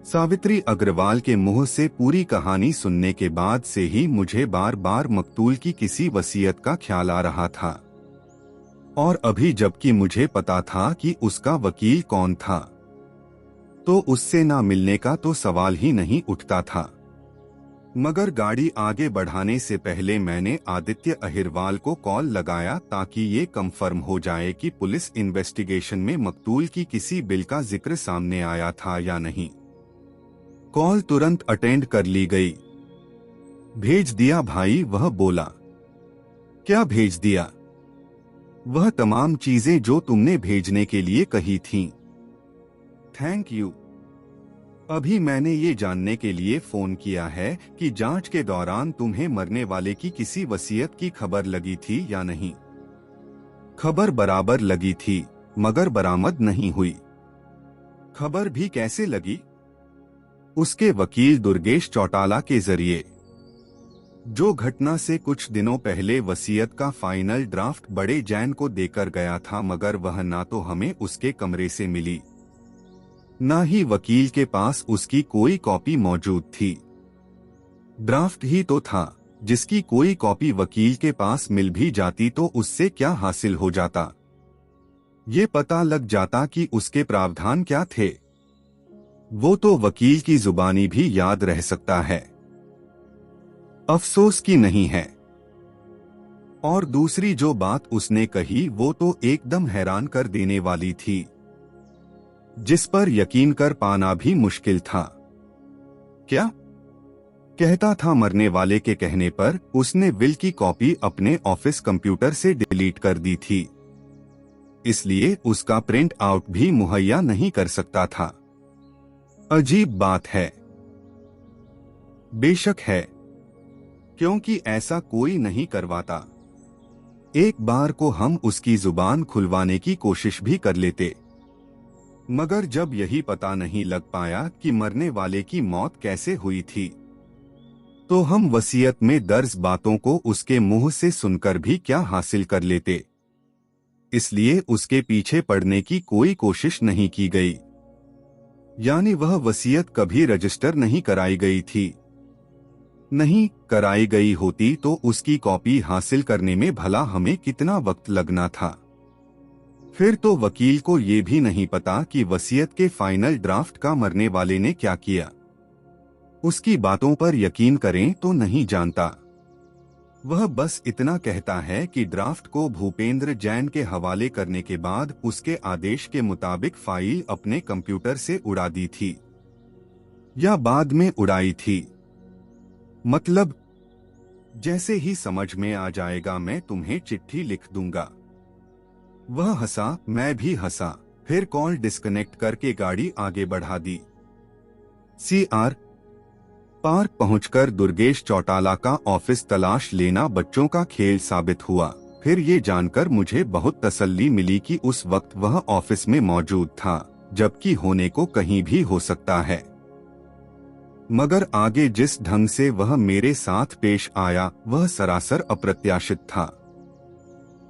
A: सावित्री अग्रवाल के मुंह से पूरी कहानी सुनने के बाद से ही मुझे बार बार मकतूल की किसी वसीयत का ख्याल आ रहा था, और अभी जबकि मुझे पता था कि उसका वकील कौन था, तो उससे ना मिलने का तो सवाल ही नहीं उठता था। मगर गाड़ी आगे बढ़ाने से पहले मैंने आदित्य अहिरवाल को कॉल लगाया ताकि ये कंफर्म हो जाए कि पुलिस इन्वेस्टिगेशन में मकतूल की किसी बिल का जिक्र सामने आया था या नहीं। कॉल तुरंत अटेंड कर ली गई। भेज दिया भाई, वह बोला। क्या भेज दिया? वह तमाम चीजें जो तुमने भेजने के लिए कही थीं। Thank you. अभी मैंने ये जानने के लिए फोन किया है कि जांच के दौरान तुम्हें मरने वाले की किसी वसीयत की खबर लगी थी या नहीं। खबर बराबर लगी थी, मगर बरामद नहीं हुई। खबर भी कैसे लगी? उसके वकील दुर्गेश चौटाला के जरिए, जो घटना से कुछ दिनों पहले वसीयत का फाइनल ड्राफ्ट बड़े जैन को देकर गया था, मगर वह ना तो हमें उसके कमरे से मिली, ना ही वकील के पास उसकी कोई कॉपी मौजूद थी। ड्राफ्ट ही तो था, जिसकी कोई कॉपी वकील के पास मिल भी जाती तो उससे क्या हासिल हो जाता? ये पता लग जाता कि उसके प्रावधान क्या थे। वो तो वकील की जुबानी भी याद रह सकता है, अफसोस की नहीं है। और दूसरी जो बात उसने कही वो तो एकदम हैरान कर देने वाली थी, जिस पर यकीन कर पाना भी मुश्किल था। क्या कहता था? मरने वाले के कहने पर उसने विल की कॉपी अपने ऑफिस कंप्यूटर से डिलीट कर दी थी, इसलिए उसका प्रिंट आउट भी मुहैया नहीं कर सकता था। अजीब बात है। बेशक है, क्योंकि ऐसा कोई नहीं करवाता। एक बार को हम उसकी जुबान खुलवाने की कोशिश भी कर लेते, मगर जब यही पता नहीं लग पाया कि मरने वाले की मौत कैसे हुई थी, तो हम वसीयत में दर्ज बातों को उसके मुंह से सुनकर भी क्या हासिल कर लेते। इसलिए उसके पीछे पड़ने की कोई कोशिश नहीं की गई। यानी वह वसीयत कभी रजिस्टर नहीं कराई गई थी। नहीं कराई गई होती तो उसकी कॉपी हासिल करने में भला हमें कितना वक्त लगना था। फिर तो वकील को ये भी नहीं पता कि वसीयत के फाइनल ड्राफ्ट का मरने वाले ने क्या किया। उसकी बातों पर यकीन करें तो नहीं जानता। वह बस इतना कहता है कि ड्राफ्ट को भूपेंद्र जैन के हवाले करने के बाद उसके आदेश के मुताबिक फाइल अपने कंप्यूटर से उड़ा दी थी या बाद में उड़ाई थी। मतलब जैसे ही समझ में आ जाएगा मैं तुम्हें चिट्ठी लिख दूंगा। वह हंसा, मैं भी हंसा, फिर कॉल डिस्कनेक्ट करके गाड़ी आगे बढ़ा दी। CR पार्क पहुंचकर दुर्गेश चौटाला का ऑफिस तलाश लेना बच्चों का खेल साबित हुआ। फिर ये जानकर मुझे बहुत तसल्ली मिली कि उस वक्त वह ऑफिस में मौजूद था, जबकि होने को कहीं भी हो सकता है। मगर आगे जिस ढंग से वह मेरे साथ पेश आया वह सरासर अप्रत्याशित था।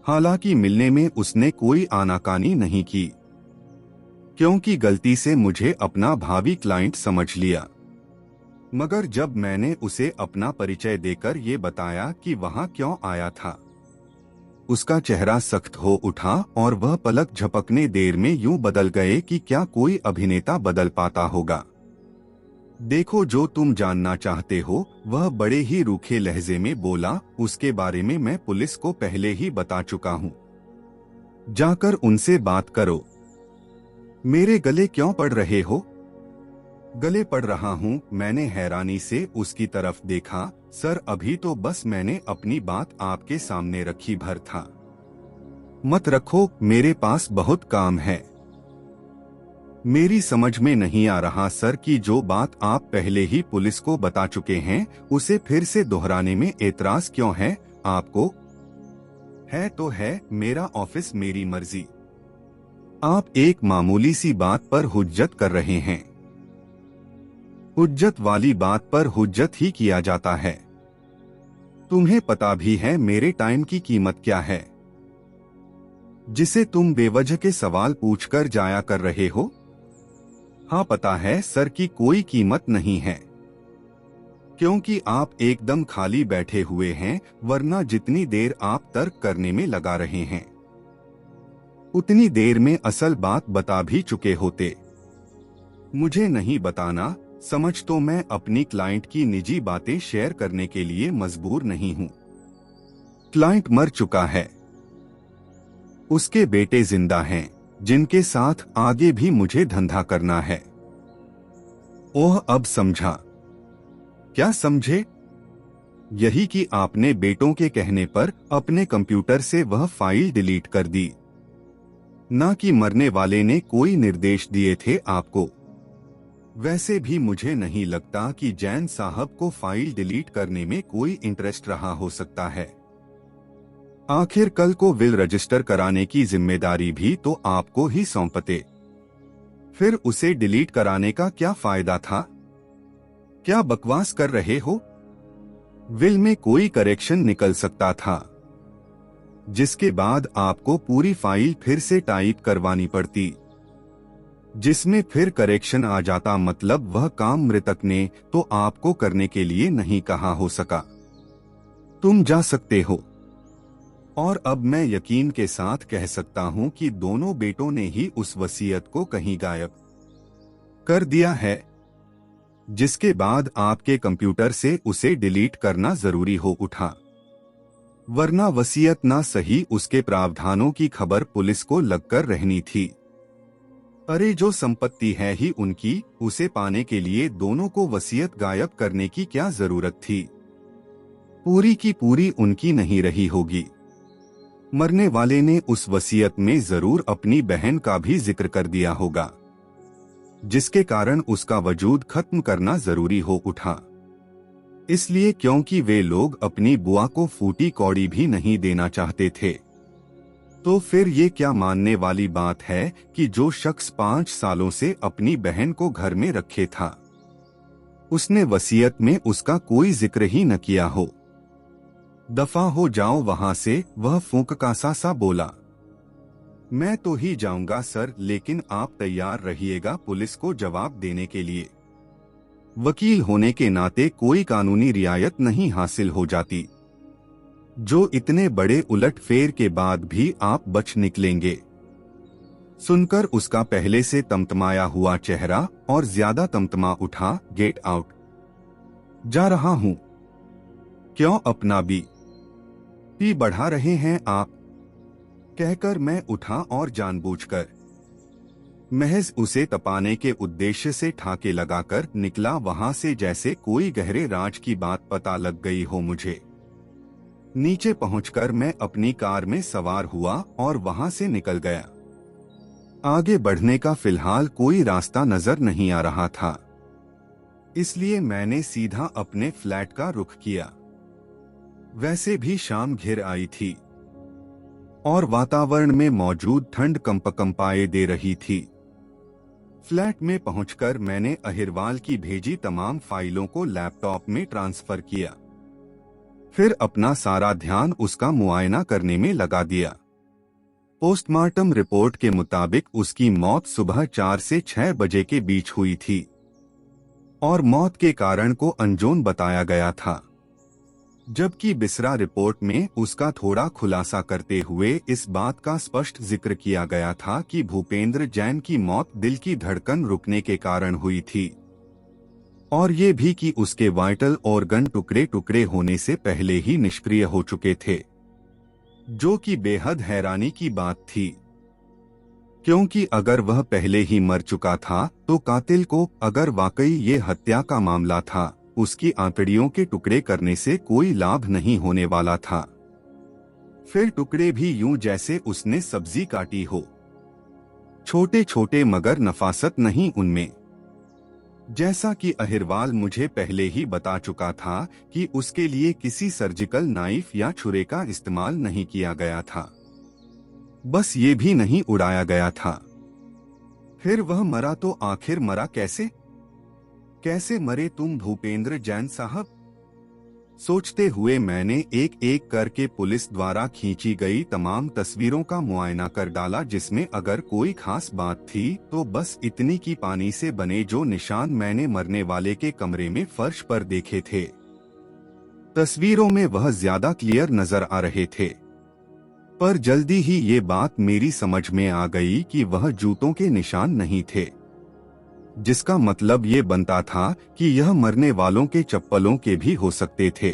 A: हालांकि मिलने में उसने कोई आनाकानी नहीं की, क्योंकि गलती से मुझे अपना भावी क्लाइंट समझ लिया। मगर जब मैंने उसे अपना परिचय देकर ये बताया कि वहां क्यों आया था, उसका चेहरा सख्त हो उठा और वह पलक झपकने देर में यूं बदल गए कि क्या कोई अभिनेता बदल पाता होगा। देखो, जो तुम जानना चाहते हो वह बड़े ही रूखे लहजे में बोला, उसके बारे में मैं पुलिस को पहले ही बता चुका हूँ। जाकर उनसे बात करो। मेरे गले क्यों पड़ रहे हो? गले पड़ रहा हूँ, मैंने हैरानी से उसकी तरफ देखा। सर, अभी तो बस मैंने अपनी बात आपके सामने रखी भर था। मत रखो, मेरे पास बहुत काम है। मेरी समझ में नहीं आ रहा सर कि जो बात आप पहले ही पुलिस को बता चुके हैं उसे फिर से दोहराने में एतराज क्यों है आपको? है तो है, मेरा ऑफिस, मेरी मर्जी। आप एक मामूली सी बात पर हुज्जत कर रहे हैं। हुज्जत वाली बात पर हुज्जत ही किया जाता है। तुम्हें पता भी है मेरे टाइम की कीमत क्या है, जिसे तुम बेवजह के सवाल पूछकर जाया कर रहे हो? हाँ पता है सर कि कोई कीमत नहीं है, क्योंकि आप एकदम खाली बैठे हुए हैं, वरना जितनी देर आप तर्क करने में लगा रहे हैं उतनी देर में असल बात बता भी चुके होते। मुझे नहीं बताना, समझ तो मैं अपनी क्लाइंट की निजी बातें शेयर करने के लिए मजबूर नहीं हूँ। क्लाइंट मर चुका है, उसके बेटे जिंदा हैं, जिनके साथ आगे भी मुझे धंधा करना है। ओह, अब समझा। क्या समझे? यही कि आपने बेटों के कहने पर अपने कंप्यूटर से वह फाइल डिलीट कर दी, ना कि मरने वाले ने कोई निर्देश दिए थे आपको। वैसे भी मुझे नहीं लगता कि जैन साहब को फाइल डिलीट करने में कोई इंटरेस्ट रहा हो सकता है। आखिर कल को विल रजिस्टर कराने की जिम्मेदारी भी तो आपको ही सौंपते, फिर उसे डिलीट कराने का क्या फायदा था? क्या बकवास कर रहे हो? विल में कोई करेक्शन निकल सकता था, जिसके बाद आपको पूरी फाइल फिर से टाइप करवानी पड़ती, जिसमें फिर करेक्शन आ जाता। मतलब वह काम मृतक ने तो आपको करने के लिए नहीं कहा हो सका। तुम जा सकते हो। और अब मैं यकीन के साथ कह सकता हूं कि दोनों बेटों ने ही उस वसीयत को कहीं गायब कर दिया है, जिसके बाद आपके कंप्यूटर से उसे डिलीट करना जरूरी हो उठा। वरना वसीयत ना सही, उसके प्रावधानों की खबर पुलिस को लगकर रहनी थी। अरे, जो संपत्ति है ही उनकी, उसे पाने के लिए दोनों को वसीयत गायब करने की क्या जरूरत थी? पूरी की पूरी उनकी नहीं रही होगी। मरने वाले ने उस वसीयत में जरूर अपनी बहन का भी जिक्र कर दिया होगा, जिसके कारण उसका वजूद खत्म करना जरूरी हो उठा। इसलिए क्योंकि वे लोग अपनी बुआ को फूटी कौड़ी भी नहीं देना चाहते थे। तो फिर ये क्या मानने वाली बात है कि जो शख्स 5 सालों से अपनी बहन को घर में रखे था, उसने वसीयत में उसका कोई जिक्र ही न किया हो? दफा हो जाओ वहां से, वह फूंककासा सा बोला। मैं तो ही जाऊंगा सर, लेकिन आप तैयार रहिएगा पुलिस को जवाब देने के लिए। वकील होने के नाते कोई कानूनी रियायत नहीं हासिल हो जाती, जो इतने बड़े उलटफेर के बाद भी आप बच निकलेंगे। सुनकर उसका पहले से तमतमाया हुआ चेहरा और ज्यादा तमतमा उठा। Get out. जा रहा हूं। क्यों अपना भी? पी बढ़ा रहे हैं आप, कहकर मैं उठा और जानबूझकर महज उसे तपाने के उद्देश्य से ठाके लगाकर निकला वहां से, जैसे कोई गहरे राज की बात पता लग गई हो मुझे। नीचे पहुंचकर मैं अपनी कार में सवार हुआ और वहां से निकल गया। आगे बढ़ने का फिलहाल कोई रास्ता नजर नहीं आ रहा था, इसलिए मैंने सीधा अपने फ्लैट का रुख किया। वैसे भी शाम घिर आई थी और वातावरण में मौजूद ठंड कंपकंपाए दे रही थी। फ्लैट में पहुंचकर मैंने अहिरवाल की भेजी तमाम फाइलों को लैपटॉप में ट्रांसफर किया, फिर अपना सारा ध्यान उसका मुआयना करने में लगा दिया। पोस्टमार्टम रिपोर्ट के मुताबिक उसकी मौत सुबह 4 से 6 बजे के बीच हुई थी और मौत के कारण को अनजान बताया गया था, जबकि बिसरा रिपोर्ट में उसका थोड़ा खुलासा करते हुए इस बात का स्पष्ट जिक्र किया गया था कि भूपेंद्र जैन की मौत दिल की धड़कन रुकने के कारण हुई थी और ये भी कि उसके वाइटल ऑर्गन टुकड़े टुकड़े होने से पहले ही निष्क्रिय हो चुके थे, जो कि बेहद हैरानी की बात थी, क्योंकि अगर वह पहले ही मर चुका था तो कातिल को, अगर वाकई ये हत्या का मामला था, उसकी आंतड़ियों के टुकड़े करने से कोई लाभ नहीं होने वाला था। फिर टुकड़े भी यूं जैसे उसने सब्जी काटी हो, छोटे छोटे मगर नफासत नहीं उनमें। जैसा कि अहिरवाल मुझे पहले ही बता चुका था कि उसके लिए किसी सर्जिकल नाइफ या छुरे का इस्तेमाल नहीं किया गया था, बस ये भी नहीं उड़ाया गया था। फिर वह मरा तो आखिर मरा कैसे? कैसे मरे तुम भूपेंद्र जैन साहब? सोचते हुए मैंने एक एक करके पुलिस द्वारा खींची गई तमाम तस्वीरों का मुआयना कर डाला, जिसमें अगर कोई खास बात थी तो बस इतनी की पानी से बने जो निशान मैंने मरने वाले के कमरे में फर्श पर देखे थे, तस्वीरों में वह ज्यादा क्लियर नजर आ रहे थे। पर जल्दी ही ये बात मेरी समझ में आ गई कि वह जूतों के निशान नहीं थे, जिसका मतलब ये बनता था कि यह मरने वालों के चप्पलों के भी हो सकते थे।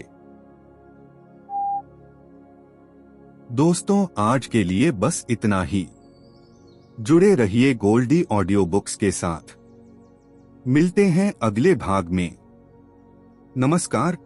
A: दोस्तों, आज के लिए बस इतना ही। जुड़े रहिए गोल्डी ऑडियो बुक्स के साथ। मिलते हैं अगले भाग में। नमस्कार।